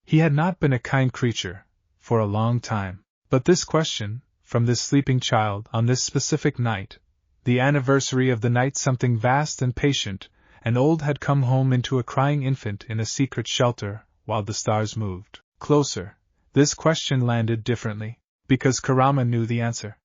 He had not been a kind creature, for a long time. But this question, from this sleeping child on this specific night, the anniversary of the night something vast and patient and old had come home into a crying infant in a secret shelter, while the stars moved closer, this question landed differently, because Kurama knew the answer.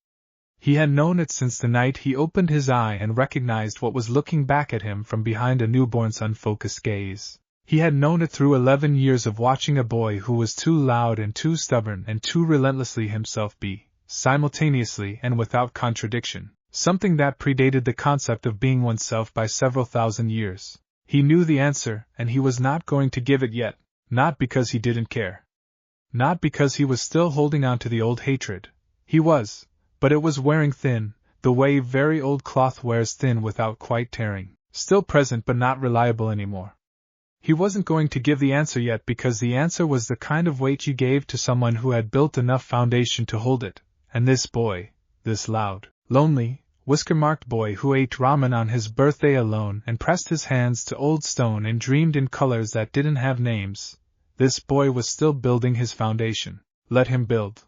He had known it since the night he opened his eye and recognized what was looking back at him from behind a newborn's unfocused gaze. He had known it through 11 years of watching a boy who was too loud and too stubborn and too relentlessly himself be, simultaneously and without contradiction, something that predated the concept of being oneself by several thousand years. He knew the answer, and he was not going to give it yet, not because he didn't care. Not because he was still holding on to the old hatred. He was, but it was wearing thin, the way very old cloth wears thin without quite tearing, still present but not reliable anymore. He wasn't going to give the answer yet because the answer was the kind of weight you gave to someone who had built enough foundation to hold it, and this boy, this loud, lonely, whisker-marked boy who ate ramen on his birthday alone and pressed his hands to old stone and dreamed in colors that didn't have names, this boy was still building his foundation. Let him build.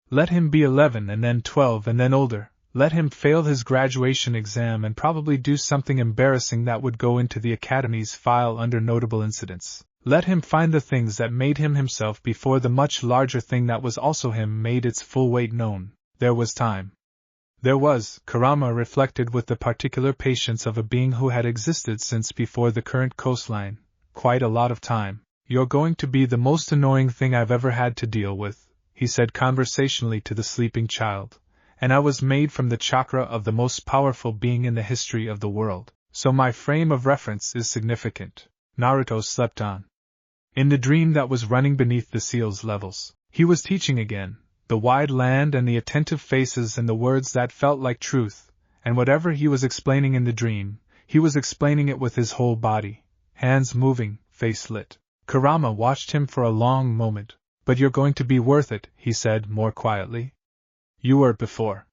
Let him be 11 and then 12 and then older. Let him fail his graduation exam and probably do something embarrassing that would go into the Academy's file under notable incidents. Let him find the things that made him himself before the much larger thing that was also him made its full weight known. There was time. There was, Kurama reflected with the particular patience of a being who had existed since before the current coastline, quite a lot of time. You're going to be the most annoying thing I've ever had to deal with, he said conversationally to the sleeping child. And I was made from the chakra of the most powerful being in the history of the world, so my frame of reference is significant. Naruto slept on. In the dream that was running beneath the seal's levels, he was teaching again, the wide land and the attentive faces and the words that felt like truth, and whatever he was explaining in the dream, he was explaining it with his whole body, hands moving, face lit. Kurama watched him for a long moment. But you're going to be worth it, he said more quietly. You were before.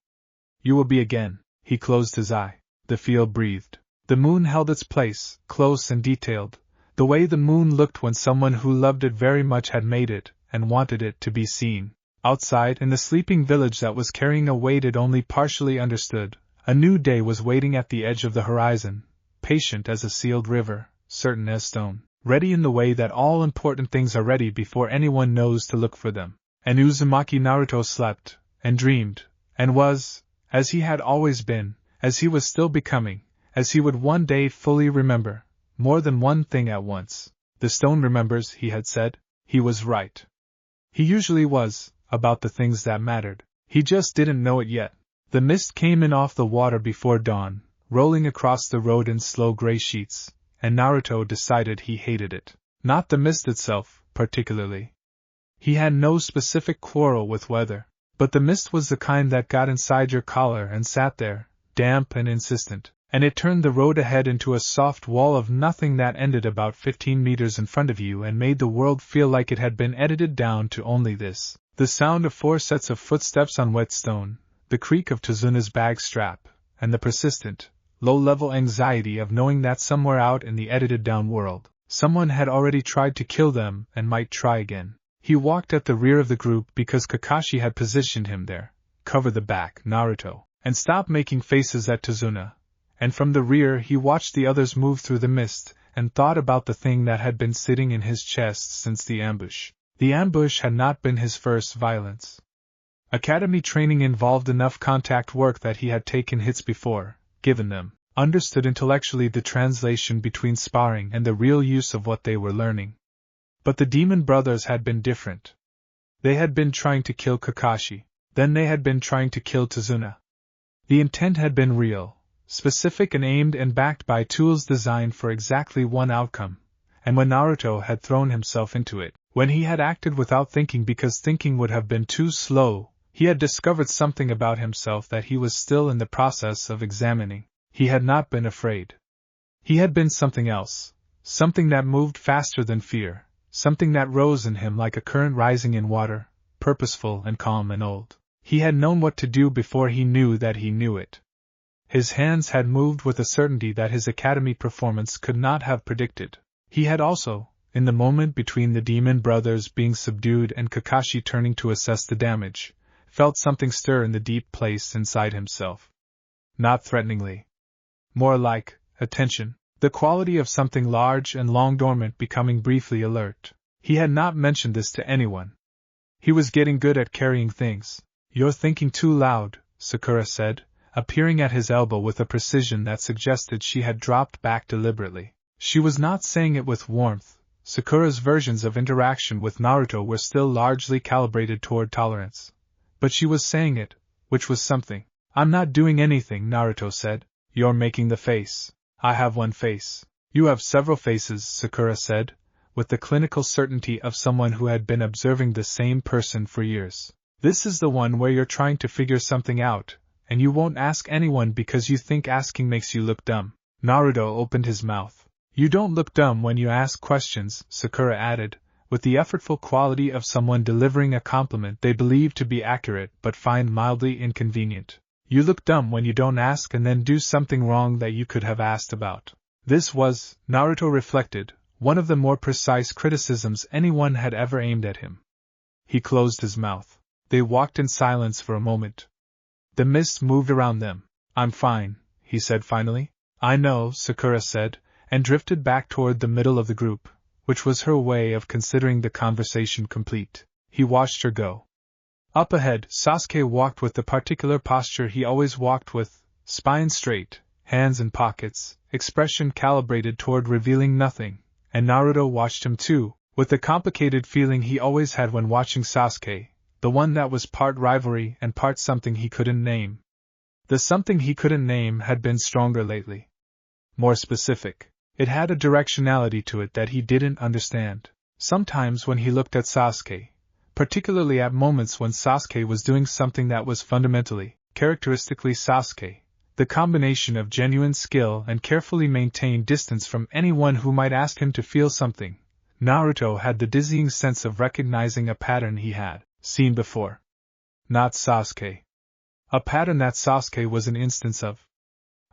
You will be again. He closed his eye. The field breathed. The moon held its place, close and detailed, the way the moon looked when someone who loved it very much had made it, and wanted it to be seen. Outside, in the sleeping village that was carrying a weight it only partially understood, a new day was waiting at the edge of the horizon, patient as a sealed river, certain as stone, ready in the way that all important things are ready before anyone knows to look for them. And Uzumaki Naruto slept, and dreamed, and was, as he had always been, as he was still becoming, as he would one day fully remember, more than one thing at once. The stone remembers, he had said. He was right. He usually was, about the things that mattered. He just didn't know it yet. The mist came in off the water before dawn, rolling across the road in slow gray sheets, and Naruto decided he hated it. Not the mist itself, particularly. He had no specific quarrel with weather, but the mist was the kind that got inside your collar and sat there, damp and insistent, and it turned the road ahead into a soft wall of nothing that ended about 15 meters in front of you and made the world feel like it had been edited down to only this: the sound of 4 sets of footsteps on wet stone, the creak of Tazuna's bag strap, and the persistent, low-level anxiety of knowing that somewhere out in the edited-down world, someone had already tried to kill them and might try again. He walked at the rear of the group because Kakashi had positioned him there. Cover the back, Naruto, and stop making faces at Tazuna. And from the rear he watched the others move through the mist, and thought about the thing that had been sitting in his chest since the ambush. The ambush had not been his first violence. Academy training involved enough contact work that he had taken hits before, given them, understood intellectually the translation between sparring and the real use of what they were learning. But the demon brothers had been different. They had been trying to kill Kakashi, then they had been trying to kill Tazuna. The intent had been real, specific and aimed and backed by tools designed for exactly one outcome, and when Naruto had thrown himself into it, when he had acted without thinking because thinking would have been too slow, he had discovered something about himself that he was still in the process of examining. He had not been afraid. He had been something else, something that moved faster than fear, something that rose in him like a current rising in water, purposeful and calm and old. He had known what to do before he knew that he knew it. His hands had moved with a certainty that his academy performance could not have predicted. He had also, in the moment between the demon brothers being subdued and Kakashi turning to assess the damage, felt something stir in the deep place inside himself. Not threateningly. More like attention, the quality of something large and long dormant becoming briefly alert. He had not mentioned this to anyone. He was getting good at carrying things. "You're thinking too loud," Sakura said, appearing at his elbow with a precision that suggested she had dropped back deliberately. She was not saying it with warmth. Sakura's versions of interaction with Naruto were still largely calibrated toward tolerance. But she was saying it, which was something. "I'm not doing anything," Naruto said. "You're making the face." "I have one face." "You have several faces," Sakura said, with the clinical certainty of someone who had been observing the same person for years. "This is the one where you're trying to figure something out, and you won't ask anyone because you think asking makes you look dumb." Naruto opened his mouth. "You don't look dumb when you ask questions," Sakura added, with the effortful quality of someone delivering a compliment they believe to be accurate but find mildly inconvenient. "You look dumb when you don't ask and then do something wrong that you could have asked about." This was, Naruto reflected, one of the more precise criticisms anyone had ever aimed at him. He closed his mouth. They walked in silence for a moment. The mist moved around them. "I'm fine," he said finally. "I know," Sakura said, and drifted back toward the middle of the group, which was her way of considering the conversation complete. He watched her go. Up ahead, Sasuke walked with the particular posture he always walked with, spine straight, hands in pockets, expression calibrated toward revealing nothing, and Naruto watched him too, with the complicated feeling he always had when watching Sasuke, the one that was part rivalry and part something he couldn't name. The something he couldn't name had been stronger lately. More specific. It had a directionality to it that he didn't understand. Sometimes when he looked at Sasuke, particularly at moments when Sasuke was doing something that was fundamentally, characteristically Sasuke, the combination of genuine skill and carefully maintained distance from anyone who might ask him to feel something, Naruto had the dizzying sense of recognizing a pattern he had seen before. Not Sasuke. A pattern that Sasuke was an instance of.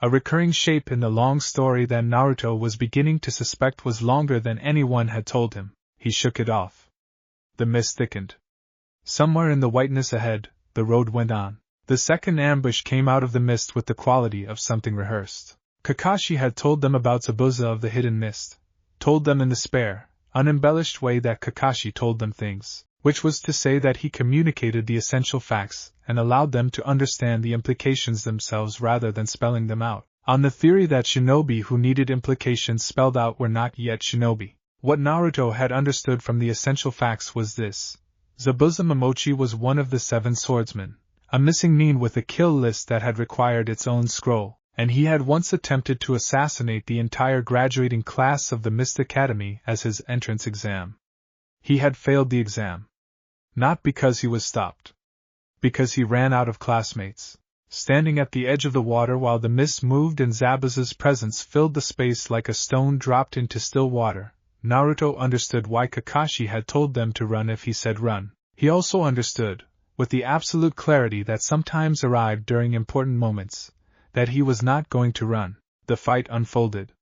A recurring shape in the long story that Naruto was beginning to suspect was longer than anyone had told him. He shook it off. The mist thickened. Somewhere in the whiteness ahead, the road went on. The second ambush came out of the mist with the quality of something rehearsed. Kakashi had told them about Zabuza of the hidden mist, told them in the spare, unembellished way that Kakashi told them things, which was to say that he communicated the essential facts and allowed them to understand the implications themselves rather than spelling them out, on the theory that shinobi who needed implications spelled out were not yet shinobi. What Naruto had understood from the essential facts was this. Zabuza Momochi was one of the 7 swordsmen, a missing nin with a kill list that had required its own scroll, and he had once attempted to assassinate the entire graduating class of the Mist Academy as his entrance exam. He had failed the exam. Not because he was stopped. Because he ran out of classmates. Standing at the edge of the water while the mist moved and Zabuza's presence filled the space like a stone dropped into still water, Naruto understood why Kakashi had told them to run if he said run. He also understood, with the absolute clarity that sometimes arrived during important moments, that he was not going to run. The fight unfolded.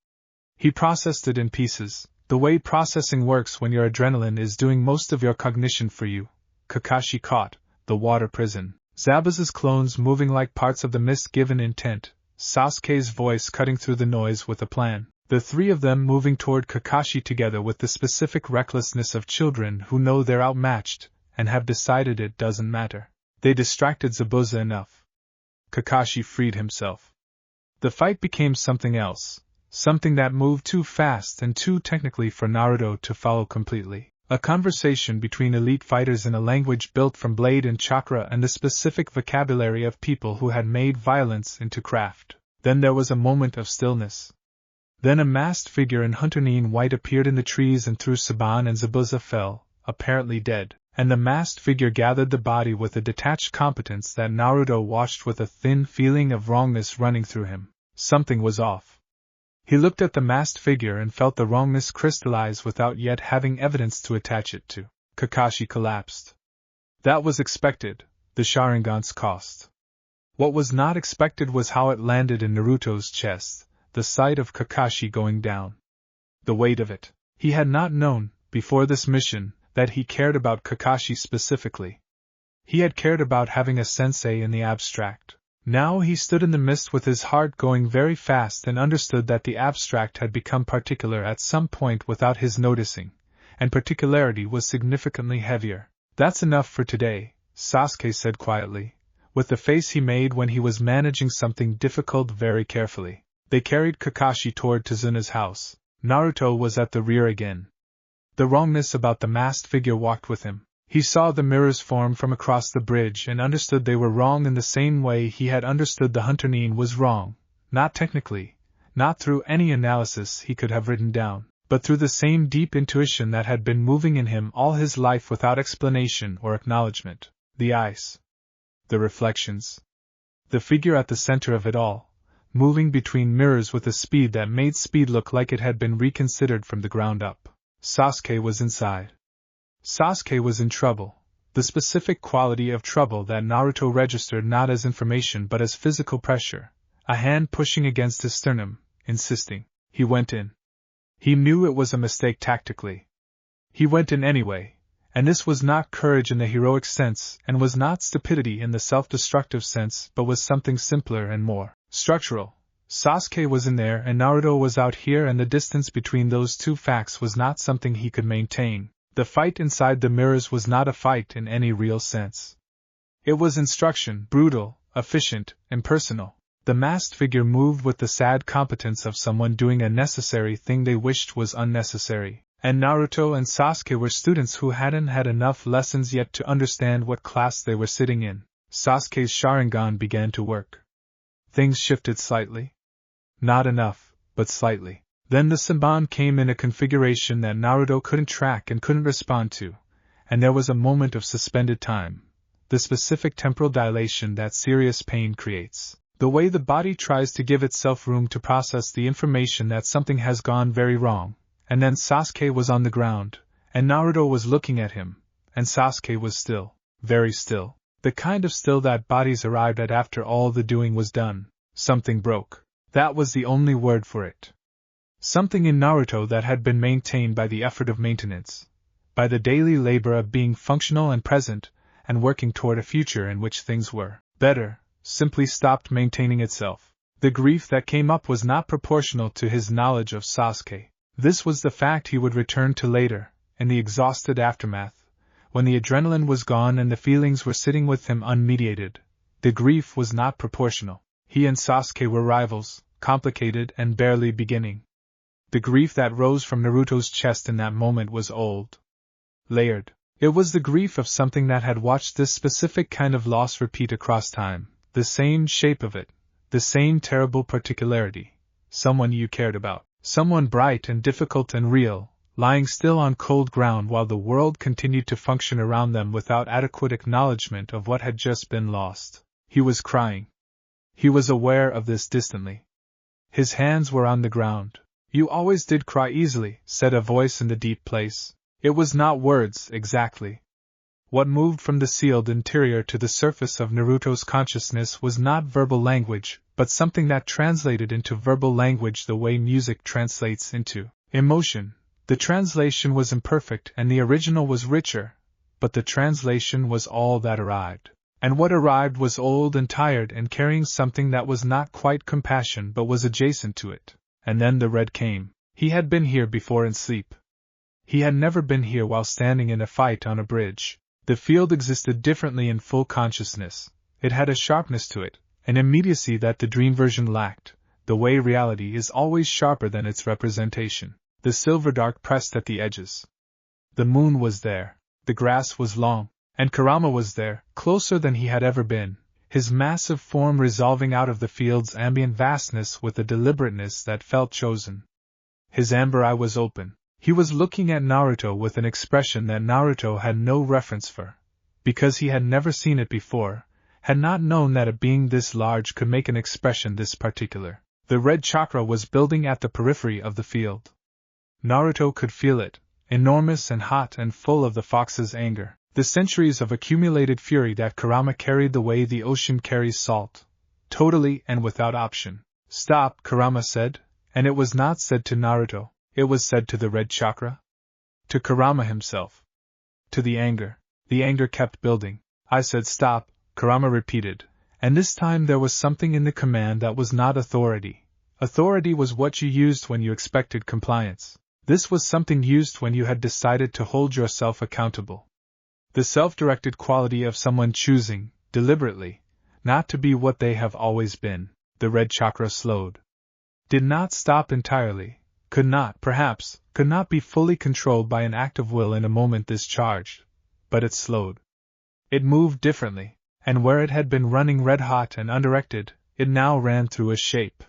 He processed it in pieces, the way processing works when your adrenaline is doing most of your cognition for you. Kakashi caught the water prison. Zabuza's clones moving like parts of the mist given intent, Sasuke's voice cutting through the noise with a plan. The 3 of them moving toward Kakashi together with the specific recklessness of children who know they're outmatched, and have decided it doesn't matter. They distracted Zabuza enough. Kakashi freed himself. The fight became something else, something that moved too fast and too technically for Naruto to follow completely. A conversation between elite fighters in a language built from blade and chakra and the specific vocabulary of people who had made violence into craft. Then there was a moment of stillness. Then a masked figure in hunter-nin white appeared in the trees and threw Saban and Zabuza fell, apparently dead, and the masked figure gathered the body with a detached competence that Naruto watched with a thin feeling of wrongness running through him. Something was off. He looked at the masked figure and felt the wrongness crystallize without yet having evidence to attach it to. Kakashi collapsed. That was expected, the Sharingan's cost. What was not expected was how it landed in Naruto's chest. The sight of Kakashi going down. The weight of it. He had not known, before this mission, that he cared about Kakashi specifically. He had cared about having a sensei in the abstract. Now he stood in the mist with his heart going very fast and understood that the abstract had become particular at some point without his noticing, and particularity was significantly heavier. That's enough for today, Sasuke said quietly, with the face he made when he was managing something difficult very carefully. They carried Kakashi toward Tazuna's house. Naruto was at the rear again. The wrongness about the masked figure walked with him. He saw the mirrors form from across the bridge and understood they were wrong in the same way he had understood the hunter-nin was wrong, not technically, not through any analysis he could have written down, but through the same deep intuition that had been moving in him all his life without explanation or acknowledgement. The eyes. The reflections. The figure at the center of it all, moving between mirrors with a speed that made speed look like it had been reconsidered from the ground up. Sasuke was inside. Sasuke was in trouble, the specific quality of trouble that Naruto registered not as information but as physical pressure, a hand pushing against his sternum, insisting. He went in. He knew it was a mistake tactically. He went in anyway, and this was not courage in the heroic sense and was not stupidity in the self-destructive sense but was something simpler and more structural. Sasuke was in there and Naruto was out here, and the distance between those 2 facts was not something he could maintain. The fight inside the mirrors was not a fight in any real sense. It was instruction, brutal, efficient, impersonal. The masked figure moved with the sad competence of someone doing a necessary thing they wished was unnecessary, and Naruto and Sasuke were students who hadn't had enough lessons yet to understand what class they were sitting in. Sasuke's Sharingan began to work. Things shifted slightly. Not enough, but slightly. Then the Senbon came in a configuration that Naruto couldn't track and couldn't respond to, and there was a moment of suspended time, the specific temporal dilation that serious pain creates. The way the body tries to give itself room to process the information that something has gone very wrong, and then Sasuke was on the ground, and Naruto was looking at him, and Sasuke was still, very still, the kind of still that bodies arrived at after all the doing was done. Something broke. That was the only word for it. Something in Naruto that had been maintained by the effort of maintenance, by the daily labor of being functional and present, and working toward a future in which things were better, simply stopped maintaining itself. The grief that came up was not proportional to his knowledge of Sasuke. This was the fact he would return to later, in the exhausted aftermath, when the adrenaline was gone and the feelings were sitting with him unmediated. The grief was not proportional. He and Sasuke were rivals, complicated and barely beginning. The grief that rose from Naruto's chest in that moment was old. Layered. It was the grief of something that had watched this specific kind of loss repeat across time, the same shape of it, the same terrible particularity. Someone you cared about, someone bright and difficult and real, lying still on cold ground while the world continued to function around them without adequate acknowledgement of what had just been lost. He was crying. He was aware of this distantly. His hands were on the ground. "You always did cry easily," said a voice in the deep place. It was not words, exactly. What moved from the sealed interior to the surface of Naruto's consciousness was not verbal language, but something that translated into verbal language the way music translates into emotion. The translation was imperfect and the original was richer, but the translation was all that arrived. And what arrived was old and tired and carrying something that was not quite compassion but was adjacent to it. And then the red came. He had been here before in sleep. He had never been here while standing in a fight on a bridge. The field existed differently in full consciousness. It had a sharpness to it, an immediacy that the dream version lacked, the way reality is always sharper than its representation. The silver dark pressed at the edges. The moon was there, the grass was long, and Kurama was there, closer than he had ever been, his massive form resolving out of the field's ambient vastness with a deliberateness that felt chosen. His amber eye was open. He was looking at Naruto with an expression that Naruto had no reference for, because he had never seen it before, had not known that a being this large could make an expression this particular. The red chakra was building at the periphery of the field. Naruto could feel it, enormous and hot and full of the fox's anger, the centuries of accumulated fury that Kurama carried the way the ocean carries salt, totally and without option. "Stop," Kurama said, and it was not said to Naruto. It was said to the red chakra? To Kurama himself. To the anger. The anger kept building. "I said stop," Kurama repeated, and this time there was something in the command that was not authority. Authority was what you used when you expected compliance. This was something used when you had decided to hold yourself accountable. The self-directed quality of someone choosing, deliberately, not to be what they have always been. The red chakra slowed. Did not stop entirely. Could not, perhaps, could not be fully controlled by an act of will in a moment this charged, but it slowed. It moved differently, and where it had been running red-hot and undirected, it now ran through a shape.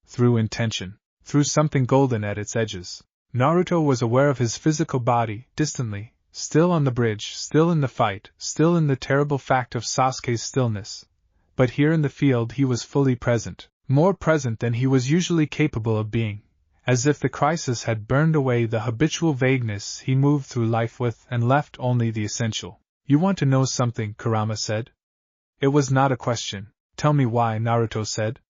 Through intention. Through something golden at its edges. Naruto was aware of his physical body, distantly, still on the bridge, still in the fight, still in the terrible fact of Sasuke's stillness. But here in the field he was fully present, more present than he was usually capable of being. As if the crisis had burned away the habitual vagueness he moved through life with and left only the essential. "You want to know something?" Kurama said. It was not a question. "Tell me why," Naruto said.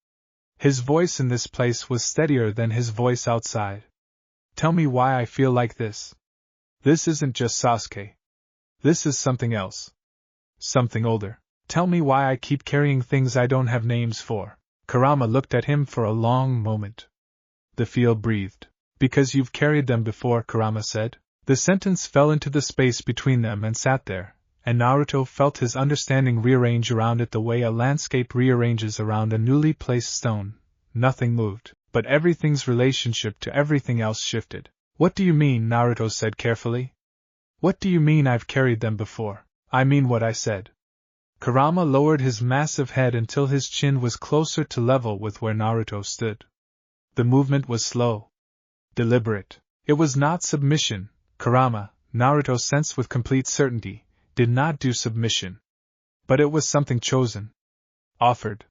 His voice in this place was steadier than his voice outside. "Tell me why I feel like this. This isn't just Sasuke. This is something else. Something older. Tell me why I keep carrying things I don't have names for." Kurama looked at him for a long moment. The field breathed. "Because you've carried them before," Kurama said. The sentence fell into the space between them and sat there, and Naruto felt his understanding rearrange around it the way a landscape rearranges around a newly placed stone. Nothing moved, but everything's relationship to everything else shifted. "What do you mean?" Naruto said carefully. "What do you mean I've carried them before?" "I mean what I said." Kurama lowered his massive head until his chin was closer to level with where Naruto stood. The movement was slow. Deliberate. It was not submission. Kurama, Naruto sensed with complete certainty, did not do submission. But it was something chosen. Offered.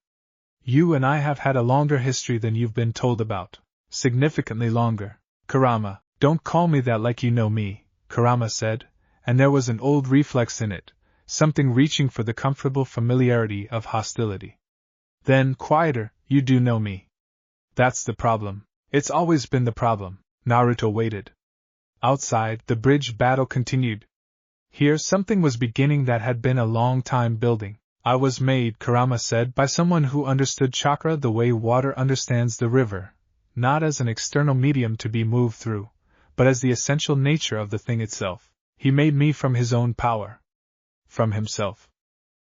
"You and I have had a longer history than you've been told about. Significantly longer." "Kurama, don't call me that like you know me," Kurama said, and there was an old reflex in it, something reaching for the comfortable familiarity of hostility. Then, quieter, "You do know me. That's the problem. It's always been the problem." Naruto waited. Outside, the bridge battle continued. Here something was beginning that had been a long time building. "I was made," Kurama said, "by someone who understood chakra the way water understands the river, not as an external medium to be moved through, but as the essential nature of the thing itself. He made me from his own power. From himself.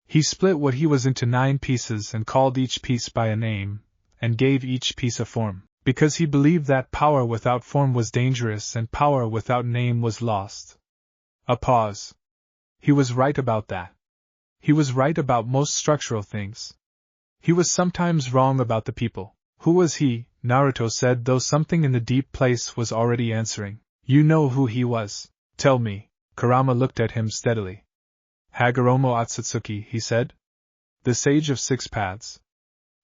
He split what he was into 9 pieces and called each piece by a name, and gave each piece a form. Because he believed that power without form was dangerous and power without name was lost. A pause. He was right about that. He was right about most structural things. He was sometimes wrong about the people. Who was he? Naruto said, though something in the deep place was already answering. You know who he was. Tell me. Kurama looked at him steadily. Hagoromo Otsutsuki, he said. The sage of six paths.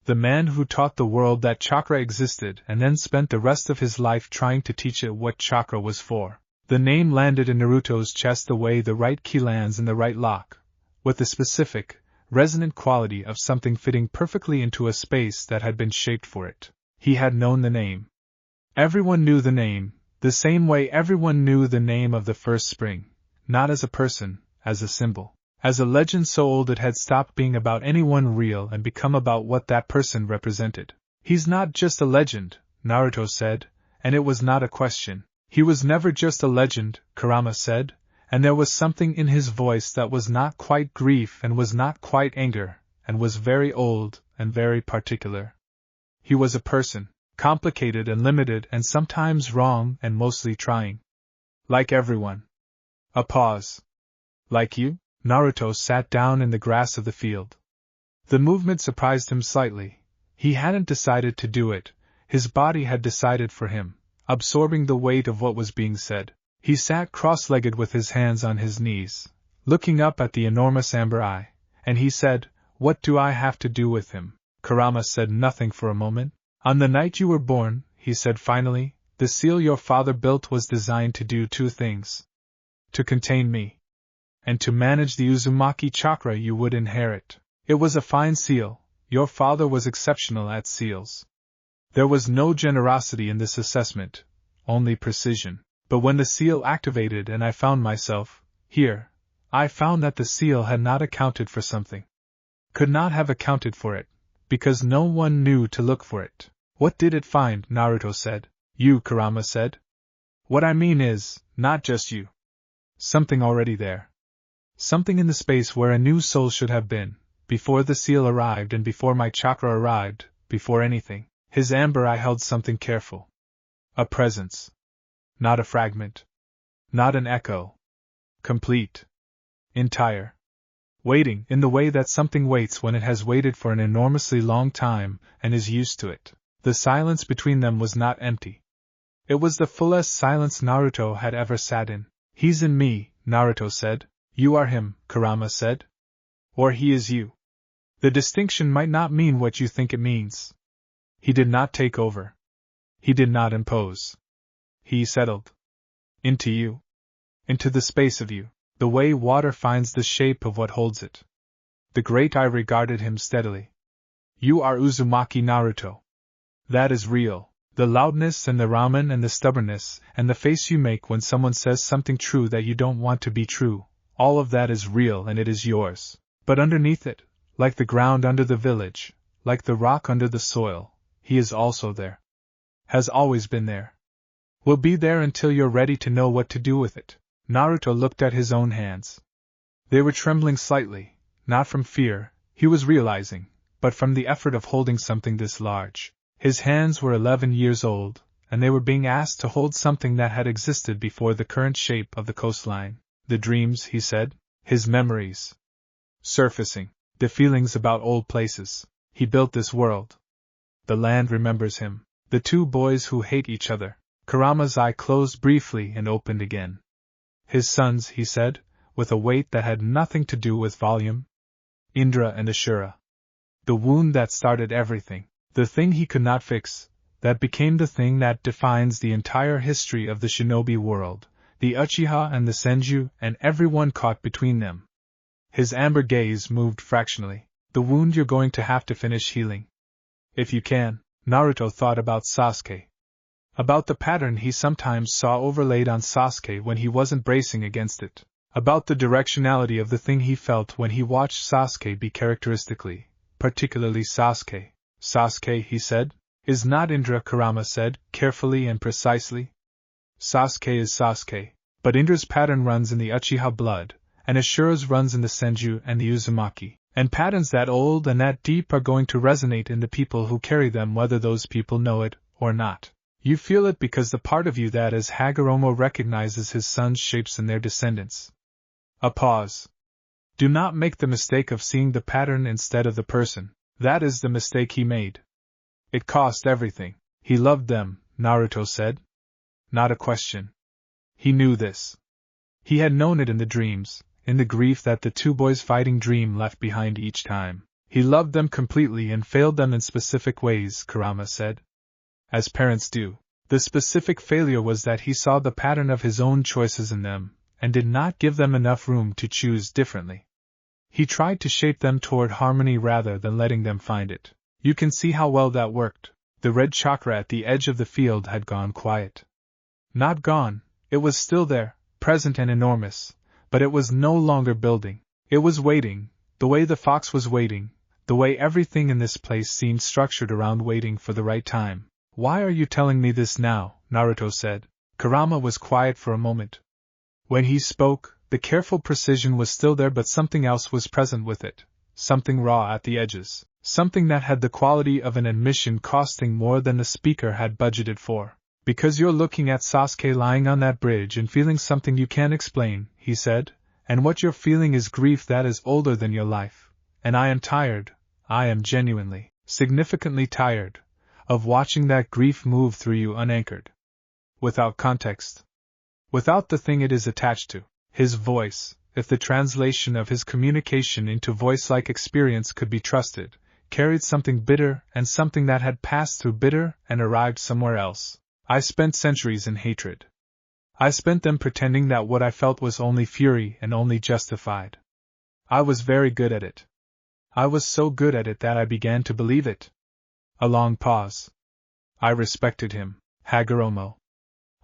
The man who taught the world that chakra existed and then spent the rest of his life trying to teach it what chakra was for. The name landed in Naruto's chest the way the right key lands in the right lock, with the specific, resonant quality of something fitting perfectly into a space that had been shaped for it. He had known the name. Everyone knew the name, the same way everyone knew the name of the first spring, not as a person, as a symbol. As a legend so old it had stopped being about anyone real and become about what that person represented. He's not just a legend, Naruto said, and it was not a question. He was never just a legend, Kurama said, and there was something in his voice that was not quite grief and was not quite anger, and was very old and very particular. He was a person, complicated and limited and sometimes wrong and mostly trying. Like everyone. A pause. Like you? Naruto sat down in the grass of the field. The movement surprised him slightly. He hadn't decided to do it, his body had decided for him, absorbing the weight of what was being said. He sat cross-legged with his hands on his knees, looking up at the enormous amber eye, and he said, What do I have to do with him? Kurama said nothing for a moment. On the night you were born, he said finally, the seal your father built was designed to do two things. To contain me. And to manage the Uzumaki chakra you would inherit. It was a fine seal, your father was exceptional at seals. There was no generosity in this assessment, only precision. But when the seal activated and I found myself here, I found that the seal had not accounted for something. Could not have accounted for it, because no one knew to look for it. What did it find? Naruto said. You, Kurama said. What I mean is, not just you. Something already there. Something in the space where a new soul should have been, before the seal arrived and before my chakra arrived, before anything. His amber eye held something careful. A presence. Not a fragment. Not an echo. Complete. Entire. Waiting in the way that something waits when it has waited for an enormously long time and is used to it. The silence between them was not empty. It was the fullest silence Naruto had ever sat in. He's in me, Naruto said. You are him, Kurama said. Or he is you. The distinction might not mean what you think it means. He did not take over. He did not impose. He settled. Into you. Into the space of you, the way water finds the shape of what holds it. The great eye regarded him steadily. You are Uzumaki Naruto. That is real. The loudness and the ramen and the stubbornness and the face you make when someone says something true that you don't want to be true, all of that is real and it is yours. But underneath it, like the ground under the village, like the rock under the soil, he is also there. Has always been there. Will be there until you're ready to know what to do with it. Naruto looked at his own hands. They were trembling slightly, not from fear, he was realizing, but from the effort of holding something this large. His hands were 11 years old, and they were being asked to hold something that had existed before the current shape of the coastline. The dreams, he said, his memories. Surfacing, the feelings about old places. He built this world. The land remembers him. The two boys who hate each other. Kurama's eye closed briefly and opened again. His sons, he said, with a weight that had nothing to do with volume. Indra and Ashura. The wound that started everything. The thing he could not fix, that became the thing that defines the entire history of the shinobi world, the Uchiha and the Senju and everyone caught between them. His amber gaze moved fractionally. The wound you're going to have to finish healing. If you can. Naruto thought about Sasuke. About the pattern he sometimes saw overlaid on Sasuke when he wasn't bracing against it. About the directionality of the thing he felt when he watched Sasuke be characteristically, particularly Sasuke. Sasuke, he said, is not Indra, Kurama said, carefully and precisely. Sasuke is Sasuke, but Indra's pattern runs in the Uchiha blood, and Ashura's runs in the Senju and the Uzumaki, and patterns that old and that deep are going to resonate in the people who carry them whether those people know it or not. You feel it because the part of you that is Hagoromo recognizes his son's shapes in their descendants. A pause. Do not make the mistake of seeing the pattern instead of the person. That is the mistake he made. It cost everything. He loved them, Naruto said. Not a question. He knew this. He had known it in the dreams, in the grief that the two boys' fighting dream left behind each time. He loved them completely and failed them in specific ways, Kurama said. As parents do. The specific failure was that he saw the pattern of his own choices in them, and did not give them enough room to choose differently. He tried to shape them toward harmony rather than letting them find it. You can see how well that worked. The red chakra at the edge of the field had gone quiet. Not gone, it was still there, present and enormous, but it was no longer building. It was waiting, the way the fox was waiting, the way everything in this place seemed structured around waiting for the right time. Why are you telling me this now? Naruto said. Kurama was quiet for a moment. When he spoke, the careful precision was still there, but something else was present with it, something raw at the edges, something that had the quality of an admission costing more than the speaker had budgeted for. Because you're looking at Sasuke lying on that bridge and feeling something you can't explain, he said, and what you're feeling is grief that is older than your life. And I am tired, I am genuinely, significantly tired, of watching that grief move through you unanchored. Without context. Without the thing it is attached to. His voice, if the translation of his communication into voice-like experience could be trusted, carried something bitter and something that had passed through bitter and arrived somewhere else. I spent centuries in hatred. I spent them pretending that what I felt was only fury and only justified. I was very good at it. I was so good at it that I began to believe it. A long pause. I respected him, Hagoromo.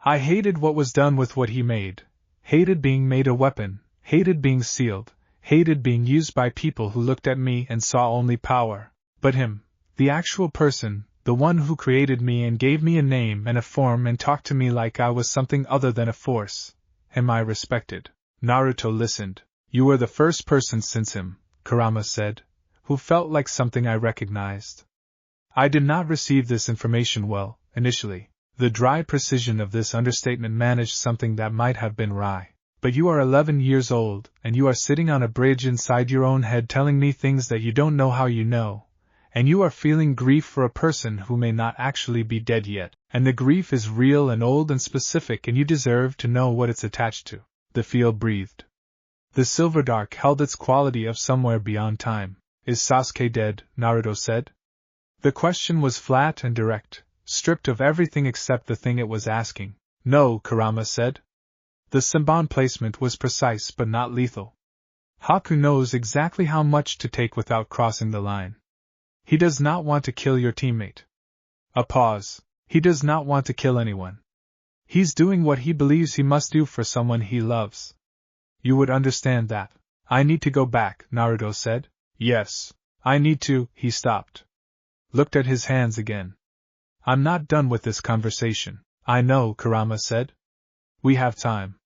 I hated what was done with what he made, hated being made a weapon, hated being sealed, hated being used by people who looked at me and saw only power. But him, the actual person, the one who created me and gave me a name and a form and talked to me like I was something other than a force, him I respected. Naruto listened. You were the first person since him, Kurama said, who felt like something I recognized. I did not receive this information well, initially. The dry precision of this understatement managed something that might have been wry. But you are 11 years old, and you are sitting on a bridge inside your own head telling me things that you don't know how you know. And you are feeling grief for a person who may not actually be dead yet. And the grief is real and old and specific, and you deserve to know what it's attached to. The field breathed. The silver dark held its quality of somewhere beyond time. Is Sasuke dead? Naruto said. The question was flat and direct, stripped of everything except the thing it was asking. No, Kurama said. The Senbon placement was precise but not lethal. Haku knows exactly how much to take without crossing the line. He does not want to kill your teammate. A pause. He does not want to kill anyone. He's doing what he believes he must do for someone he loves. You would understand that. I need to go back, Naruto said. Yes, I need to. He stopped. Looked at his hands again. I'm not done with this conversation. I know, Kurama said. We have time.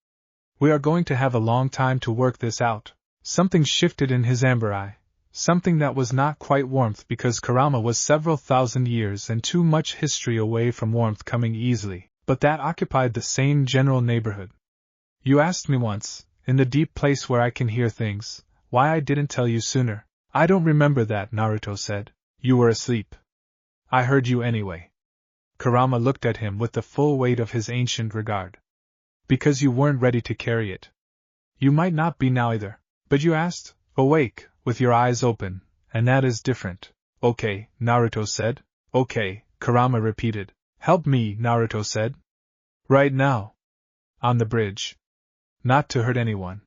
We are going to have a long time to work this out. Something shifted in his amber eye. Something that was not quite warmth, because Kurama was several thousand years and too much history away from warmth coming easily, but that occupied the same general neighborhood. You asked me once, in the deep place where I can hear things, why I didn't tell you sooner. I don't remember that, Naruto said. You were asleep. I heard you anyway. Kurama looked at him with the full weight of his ancient regard. Because you weren't ready to carry it. You might not be now either. But you asked, awake, with your eyes open, and that is different. Okay, Naruto said. Okay, Kurama repeated. Help me, Naruto said. Right now. On the bridge. Not to hurt anyone.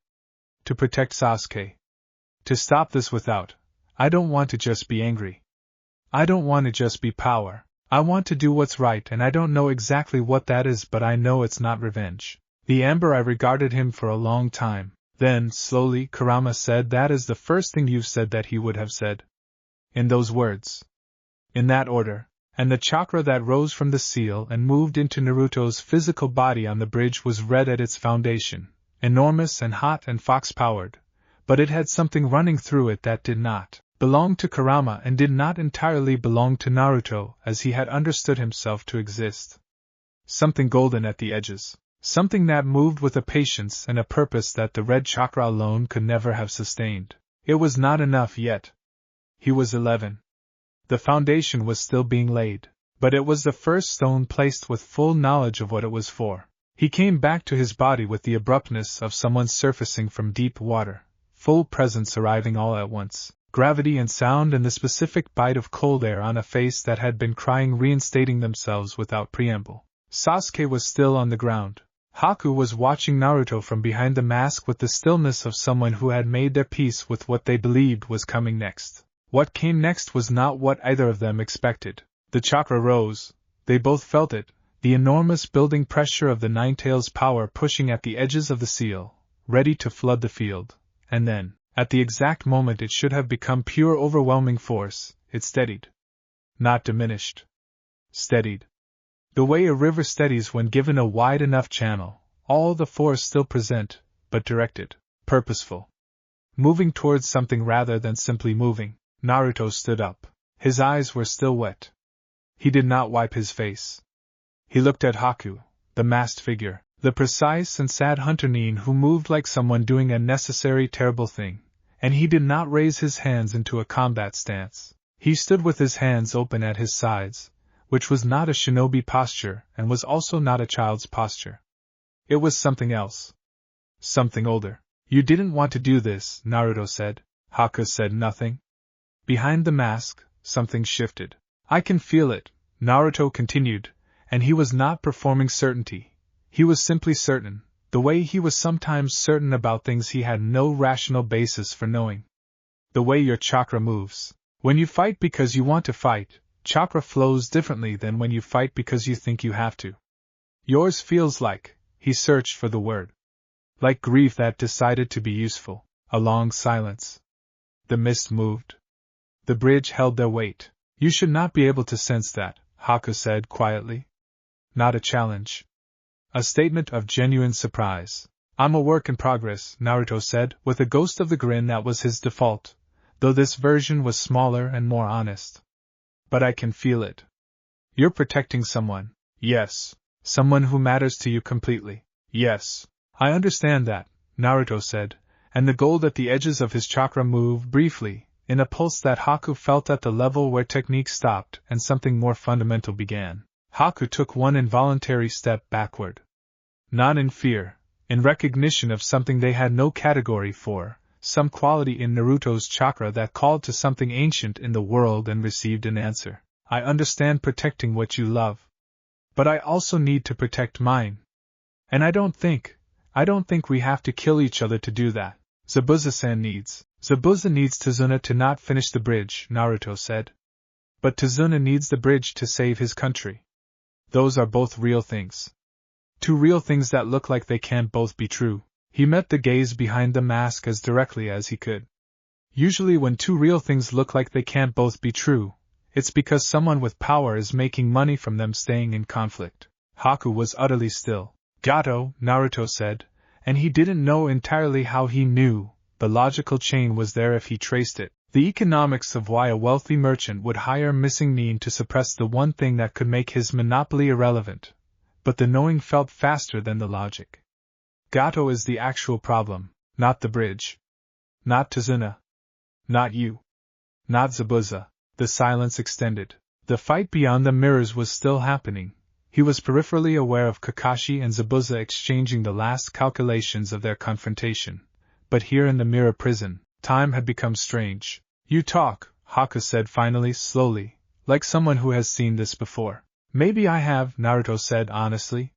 To protect Sasuke. To stop this without. I don't want to just be angry. I don't want to just be power. I want to do what's right, and I don't know exactly what that is, but I know it's not revenge. The Amber Eye regarded him for a long time. Then, slowly, Kurama said, that is the first thing you've said that he would have said. In those words. In that order. And the chakra that rose from the seal and moved into Naruto's physical body on the bridge was red at its foundation, enormous and hot and fox-powered, but it had something running through it that did not. belonged to Kurama and did not entirely belong to Naruto as he had understood himself to exist. Something golden at the edges, something that moved with a patience and a purpose that the red chakra alone could never have sustained. It was not enough yet. He was 11. The foundation was still being laid, but it was the first stone placed with full knowledge of what it was for. He came back to his body with the abruptness of someone surfacing from deep water, full presence arriving all at once, gravity and sound and the specific bite of cold air on a face that had been crying reinstating themselves without preamble. Sasuke was still on the ground. Haku was watching Naruto from behind the mask with the stillness of someone who had made their peace with what they believed was coming next. What came next was not what either of them expected. The chakra rose. They both felt it, the enormous building pressure of the Ninetales' power pushing at the edges of the seal, ready to flood the field, and then, at the exact moment it should have become pure overwhelming force, it steadied. Not diminished. Steadied. The way a river steadies when given a wide enough channel, all the force still present, but directed, purposeful. Moving towards something rather than simply moving. Naruto stood up. His eyes were still wet. He did not wipe his face. He looked at Haku, the masked figure, the precise and sad hunter Nin who moved like someone doing a necessary terrible thing, and he did not raise his hands into a combat stance. He stood with his hands open at his sides, which was not a shinobi posture and was also not a child's posture. It was something else. Something older. You didn't want to do this, Naruto said. Haku said nothing. Behind the mask, something shifted. I can feel it, Naruto continued, and he was not performing certainty. He was simply certain, the way he was sometimes certain about things he had no rational basis for knowing. The way your chakra moves. When you fight because you want to fight, chakra flows differently than when you fight because you think you have to. Yours feels like, he searched for the word. Like grief that decided to be useful. A long silence. The mist moved. The bridge held their weight. You should not be able to sense that, Haku said quietly. Not a challenge. A statement of genuine surprise. I'm a work in progress, Naruto said, with a ghost of the grin that was his default, though this version was smaller and more honest. But I can feel it. You're protecting someone. Yes. Someone who matters to you completely. Yes. I understand that, Naruto said, and the gold at the edges of his chakra moved briefly, in a pulse that Haku felt at the level where technique stopped and something more fundamental began. Haku took one involuntary step backward. Not in fear, in recognition of something they had no category for, some quality in Naruto's chakra that called to something ancient in the world and received an answer. I understand protecting what you love. But I also need to protect mine. And I don't think we have to kill each other to do that. Zabuza-san needs Tazuna to not finish the bridge, Naruto said. But Tazuna needs the bridge to save his country. Those are both real things. Two real things that look like they can't both be true. He met the gaze behind the mask as directly as he could. Usually when two real things look like they can't both be true, it's because someone with power is making money from them staying in conflict. Haku was utterly still. Gato, Naruto said, and he didn't know entirely how he knew. The logical chain was there if he traced it. The economics of why a wealthy merchant would hire missing Nin to suppress the one thing that could make his monopoly irrelevant. But the knowing felt faster than the logic. Gato is the actual problem, not the bridge. Not Tazuna. Not you. Not Zabuza. The silence extended. The fight beyond the mirrors was still happening. He was peripherally aware of Kakashi and Zabuza exchanging the last calculations of their confrontation. But here in the mirror prison, time had become strange. You talk, Haku said finally, slowly, like someone who has seen this before. Maybe I have, Naruto said honestly.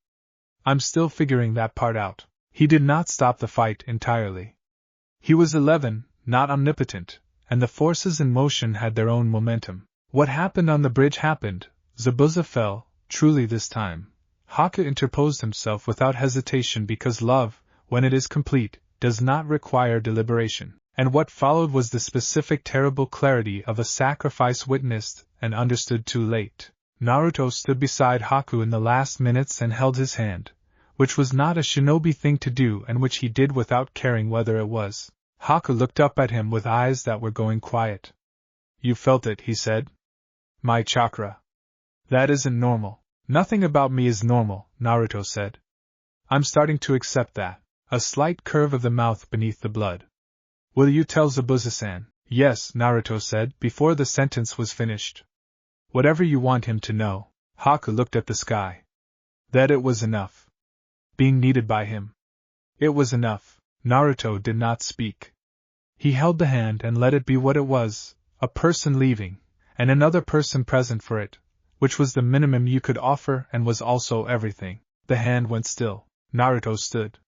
I'm still figuring that part out. He did not stop the fight entirely. He was 11, not omnipotent, and the forces in motion had their own momentum. What happened on the bridge happened. Zabuza fell, truly this time. Haku interposed himself without hesitation because love, when it is complete, does not require deliberation, and what followed was the specific terrible clarity of a sacrifice witnessed and understood too late. Naruto stood beside Haku in the last minutes and held his hand, which was not a shinobi thing to do and which he did without caring whether it was. Haku looked up at him with eyes that were going quiet. You felt it, he said. My chakra. That isn't normal. Nothing about me is normal, Naruto said. I'm starting to accept that. A slight curve of the mouth beneath the blood. Will you tell Zabuza-san? Yes, Naruto said before the sentence was finished. Whatever you want him to know. Haku looked at the sky. That it was enough. Being needed by him. It was enough. Naruto did not speak. He held the hand and let it be what it was, a person leaving, and another person present for it, which was the minimum you could offer and was also everything. The hand went still. Naruto stood.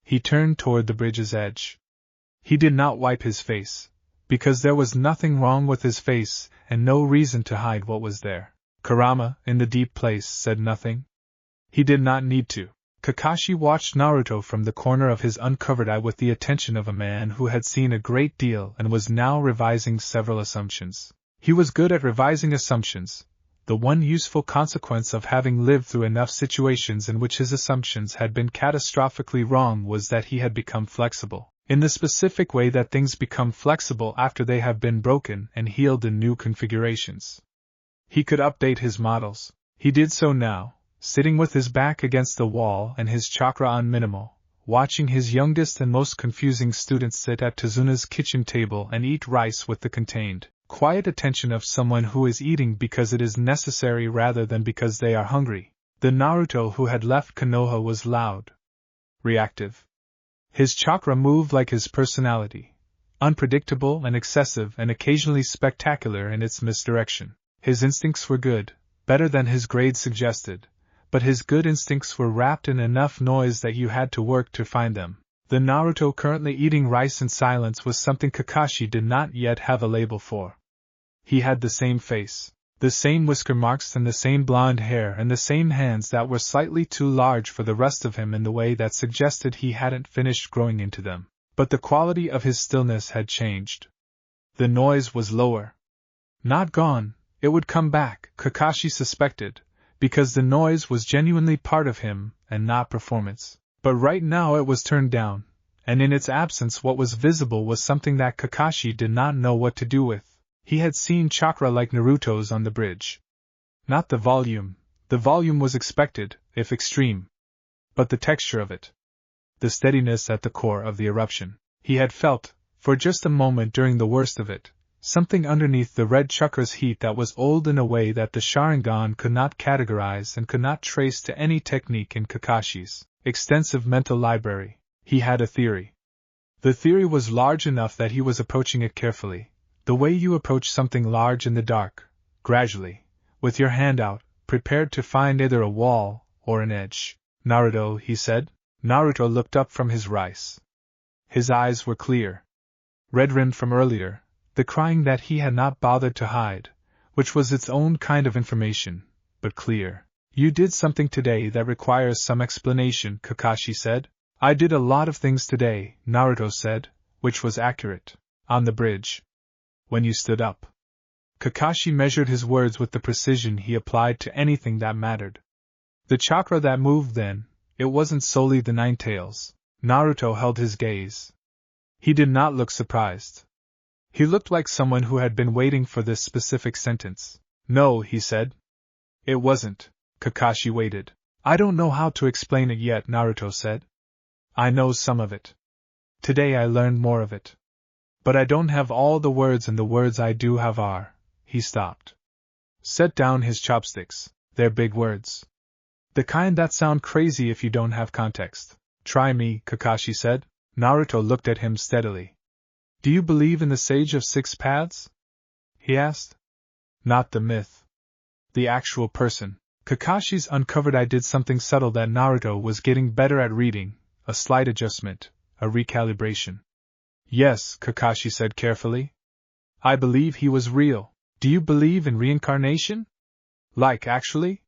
He turned toward the bridge's edge. He did not wipe his face, because there was nothing wrong with his face and no reason to hide what was there. Kurama, in the deep place, said nothing. He did not need to. Kakashi watched Naruto from the corner of his uncovered eye with the attention of a man who had seen a great deal and was now revising several assumptions. He was good at revising assumptions. The one useful consequence of having lived through enough situations in which his assumptions had been catastrophically wrong was that he had become flexible, in the specific way that things become flexible after they have been broken and healed in new configurations. He could update his models. He did so now, sitting with his back against the wall and his chakra on minimal, watching his youngest and most confusing student sit at Tazuna's kitchen table and eat rice with the contained, quiet attention of someone who is eating because it is necessary rather than because they are hungry. The Naruto who had left Konoha was loud, reactive. His chakra moved like his personality, unpredictable and excessive and occasionally spectacular in its misdirection. His instincts were good, better than his grade suggested, but his good instincts were wrapped in enough noise that you had to work to find them. The Naruto currently eating rice in silence was something Kakashi did not yet have a label for. He had the same face, the same whisker marks and the same blonde hair and the same hands that were slightly too large for the rest of him in the way that suggested he hadn't finished growing into them. But the quality of his stillness had changed. The noise was lower. Not gone, it would come back, Kakashi suspected, because the noise was genuinely part of him and not performance. But right now it was turned down, and in its absence what was visible was something that Kakashi did not know what to do with. He had seen chakra like Naruto's on the bridge. Not the volume was expected, if extreme. But the texture of it. The steadiness at the core of the eruption. He had felt, for just a moment during the worst of it, something underneath the red chakra's heat that was old in a way that the Sharingan could not categorize and could not trace to any technique in Kakashi's extensive mental library. He had a theory. The theory was large enough that he was approaching it carefully, the way you approach something large in the dark, gradually, with your hand out, prepared to find either a wall or an edge. Naruto, he said. Naruto looked up from his rice. His eyes were clear, red-rimmed from earlier, the crying that he had not bothered to hide, which was its own kind of information, but clear. You did something today that requires some explanation, Kakashi said. I did a lot of things today, Naruto said, which was accurate. On the bridge. When you stood up. Kakashi measured his words with the precision he applied to anything that mattered. The chakra that moved then, it wasn't solely the nine tails. Naruto held his gaze. He did not look surprised. He looked like someone who had been waiting for this specific sentence. No, he said. It wasn't. Kakashi waited. I don't know how to explain it yet, Naruto said. I know some of it. Today I learned more of it. But I don't have all the words, and the words I do have are. He stopped. Set down his chopsticks. They're big words. The kind that sound crazy if you don't have context. Try me, Kakashi said. Naruto looked at him steadily. Do you believe in the Sage of Six Paths? He asked. Not the myth. The actual person. Kakashi's uncovered eye did something subtle that Naruto was getting better at reading, a slight adjustment, a recalibration. Yes, Kakashi said carefully. I believe he was real. Do you believe in reincarnation? Like actually?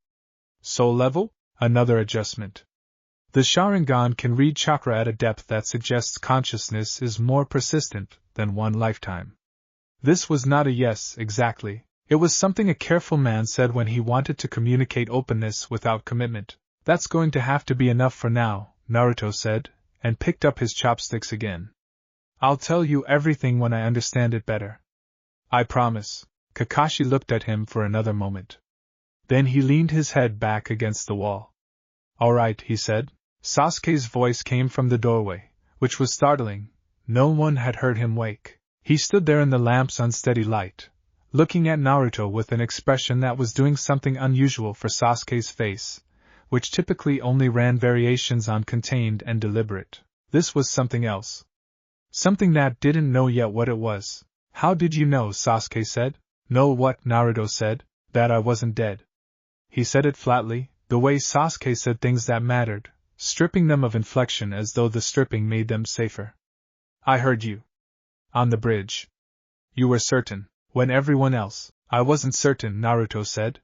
Soul level? Another adjustment. The Sharingan can read chakra at a depth that suggests consciousness is more persistent than one lifetime. This was not a yes, exactly. It was something a careful man said when he wanted to communicate openness without commitment. That's going to have to be enough for now, Naruto said, and picked up his chopsticks again. I'll tell you everything when I understand it better. I promise. Kakashi looked at him for another moment. Then he leaned his head back against the wall. All right, he said. Sasuke's voice came from the doorway, which was startling. No one had heard him wake. He stood there in the lamp's unsteady light, looking at Naruto with an expression that was doing something unusual for Sasuke's face, which typically only ran variations on contained and deliberate. This was something else. Something that didn't know yet what it was. How did you know? Sasuke said. Know what? Naruto said. That I wasn't dead. He said it flatly, the way Sasuke said things that mattered, stripping them of inflection as though the stripping made them safer. I heard you. On the bridge. You were certain, when everyone else. I wasn't certain, Naruto said.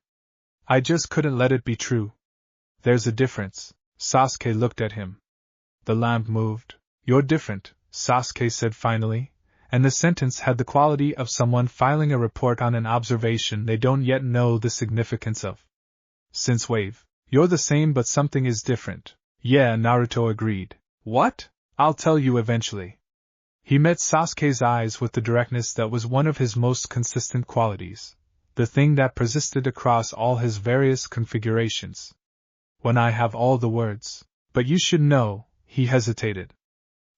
I just couldn't let it be true. There's a difference. Sasuke looked at him. The lamp moved. You're different, Sasuke said finally, and the sentence had the quality of someone filing a report on an observation they don't yet know the significance of. Since wave. You're the same but something is different. Yeah, Naruto agreed. What? I'll tell you eventually. He met Sasuke's eyes with the directness that was one of his most consistent qualities, the thing that persisted across all his various configurations. When I have all the words. But you should know, he hesitated.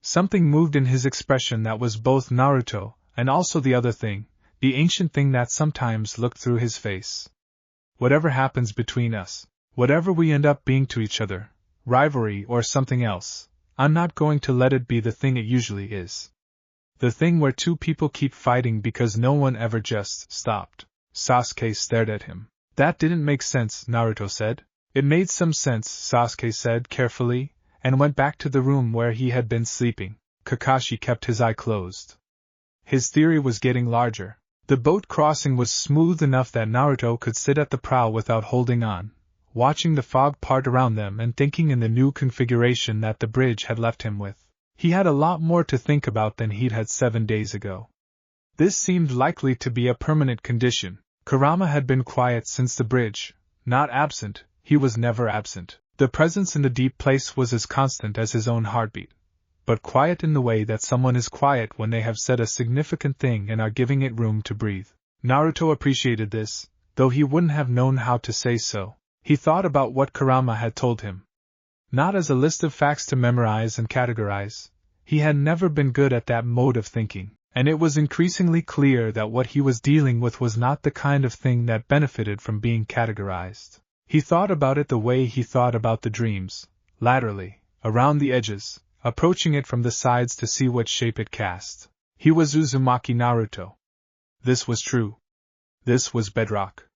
Something moved in his expression that was both Naruto and also the other thing, the ancient thing that sometimes looked through his face. Whatever happens between us, whatever we end up being to each other, rivalry or something else, I'm not going to let it be the thing it usually is. The thing where two people keep fighting because no one ever just stopped. Sasuke stared at him. That didn't make sense, Naruto said. It made some sense, Sasuke said carefully, and went back to the room where he had been sleeping. Kakashi kept his eye closed. His theory was getting larger. The boat crossing was smooth enough that Naruto could sit at the prow without holding on, watching the fog part around them and thinking in the new configuration that the bridge had left him with. He had a lot more to think about than he'd had 7 days ago. This seemed likely to be a permanent condition. Kurama had been quiet since the bridge, not absent, he was never absent. The presence in the deep place was as constant as his own heartbeat, but quiet in the way that someone is quiet when they have said a significant thing and are giving it room to breathe. Naruto appreciated this, though he wouldn't have known how to say so. He thought about what Kurama had told him. Not as a list of facts to memorize and categorize. He had never been good at that mode of thinking, and it was increasingly clear that what he was dealing with was not the kind of thing that benefited from being categorized. He thought about it the way he thought about the dreams, laterally, around the edges, approaching it from the sides to see what shape it cast. He was Uzumaki Naruto. This was true. This was bedrock.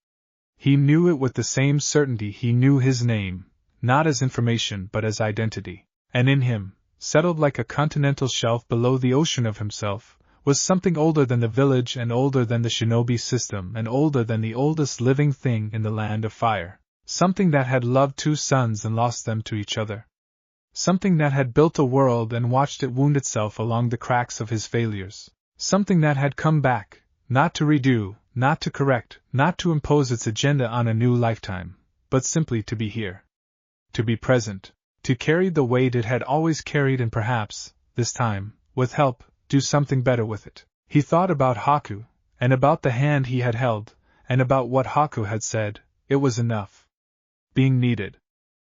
He knew it with the same certainty he knew his name, not as information but as identity. And in him, settled like a continental shelf below the ocean of himself, was something older than the village and older than the shinobi system and older than the oldest living thing in the land of fire. Something that had loved 2 sons and lost them to each other. Something that had built a world and watched it wound itself along the cracks of his failures. Something that had come back, not to redo, not to correct, not to impose its agenda on a new lifetime, but simply to be here. To be present, to carry the weight it had always carried and perhaps, this time, with help, do something better with it. He thought about Haku, and about the hand he had held, and about what Haku had said. It was enough. Being needed.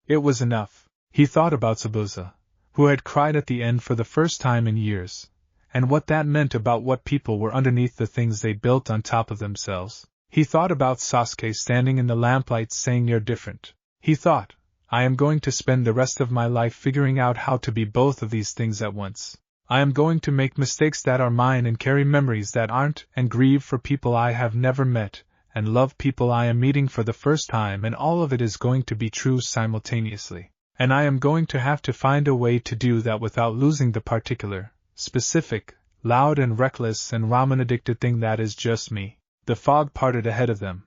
It was enough. He thought about Sabuza, who had cried at the end for the first time in years, and what that meant about what people were underneath the things they built on top of themselves. He thought about Sasuke standing in the lamplight saying you're different. He thought, I am going to spend the rest of my life figuring out how to be both of these things at once. I am going to make mistakes that are mine and carry memories that aren't and grieve for people I have never met, and love people I am meeting for the first time, and all of it is going to be true simultaneously. And I am going to have to find a way to do that without losing the particular, specific, loud and reckless and ramen-addicted thing that is just me. The fog parted ahead of them.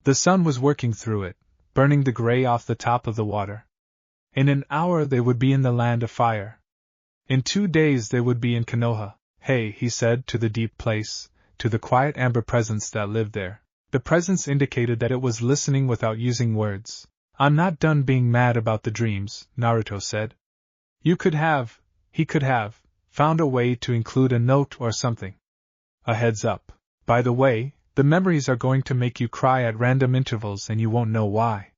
The sun was working through it, burning the gray off the top of the water. In an hour they would be in the land of fire. In 2 days they would be in Konoha. Hey, he said to the deep place, to the quiet amber presence that lived there. The presence indicated that it was listening without using words. I'm not done being mad about the dreams, Naruto said. He could have, found a way to include a note or something. A heads up. By the way, the memories are going to make you cry at random intervals and you won't know why.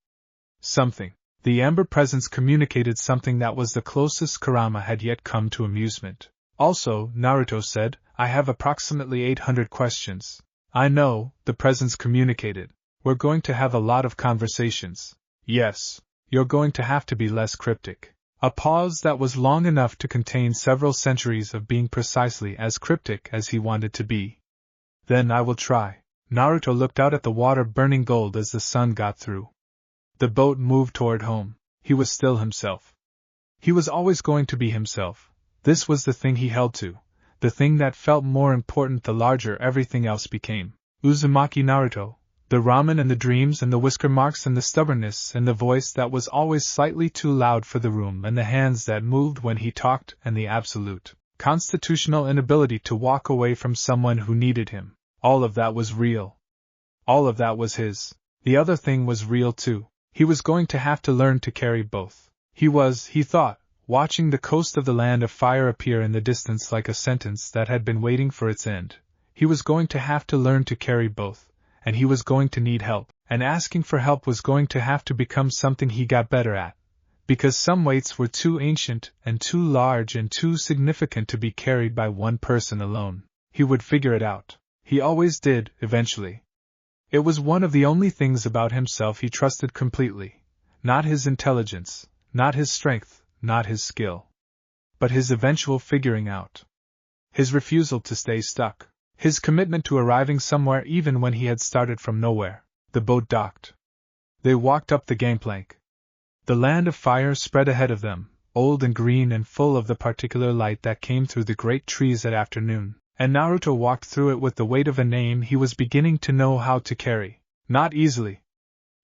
Something. The amber presence communicated something that was the closest Kurama had yet come to amusement. Also, Naruto said, I have approximately 800 questions. I know, the presence communicated. We're going to have a lot of conversations. Yes, you're going to have to be less cryptic. A pause that was long enough to contain several centuries of being precisely as cryptic as he wanted to be. Then I will try. Naruto looked out at the water burning gold as the sun got through. The boat moved toward home. He was still himself. He was always going to be himself. This was the thing he held to, the thing that felt more important the larger everything else became. Uzumaki Naruto, the ramen and the dreams and the whisker marks and the stubbornness and the voice that was always slightly too loud for the room and the hands that moved when he talked and the absolute, constitutional inability to walk away from someone who needed him. All of that was real. All of that was his. The other thing was real too. He was going to have to learn to carry both. He was, he thought, watching the coast of the land of fire appear in the distance like a sentence that had been waiting for its end. He was going to have to learn to carry both, and he was going to need help, and asking for help was going to have to become something he got better at, because some weights were too ancient and too large and too significant to be carried by one person alone. He would figure it out. He always did, eventually. It was one of the only things about himself he trusted completely. Not his intelligence, not his strength, not his skill. But his eventual figuring out. His refusal to stay stuck. His commitment to arriving somewhere even when he had started from nowhere. The boat docked. They walked up the gangplank. The land of fire spread ahead of them, old and green and full of the particular light that came through the great trees at afternoon. And Naruto walked through it with the weight of a name he was beginning to know how to carry. Not easily.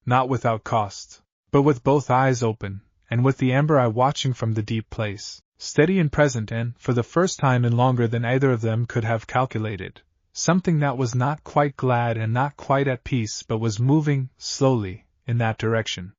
Not without cost. But with both eyes open, and with the amber eye watching from the deep place, steady and present and, for the first time in longer than either of them could have calculated, something that was not quite glad and not quite at peace but was moving, slowly, in that direction.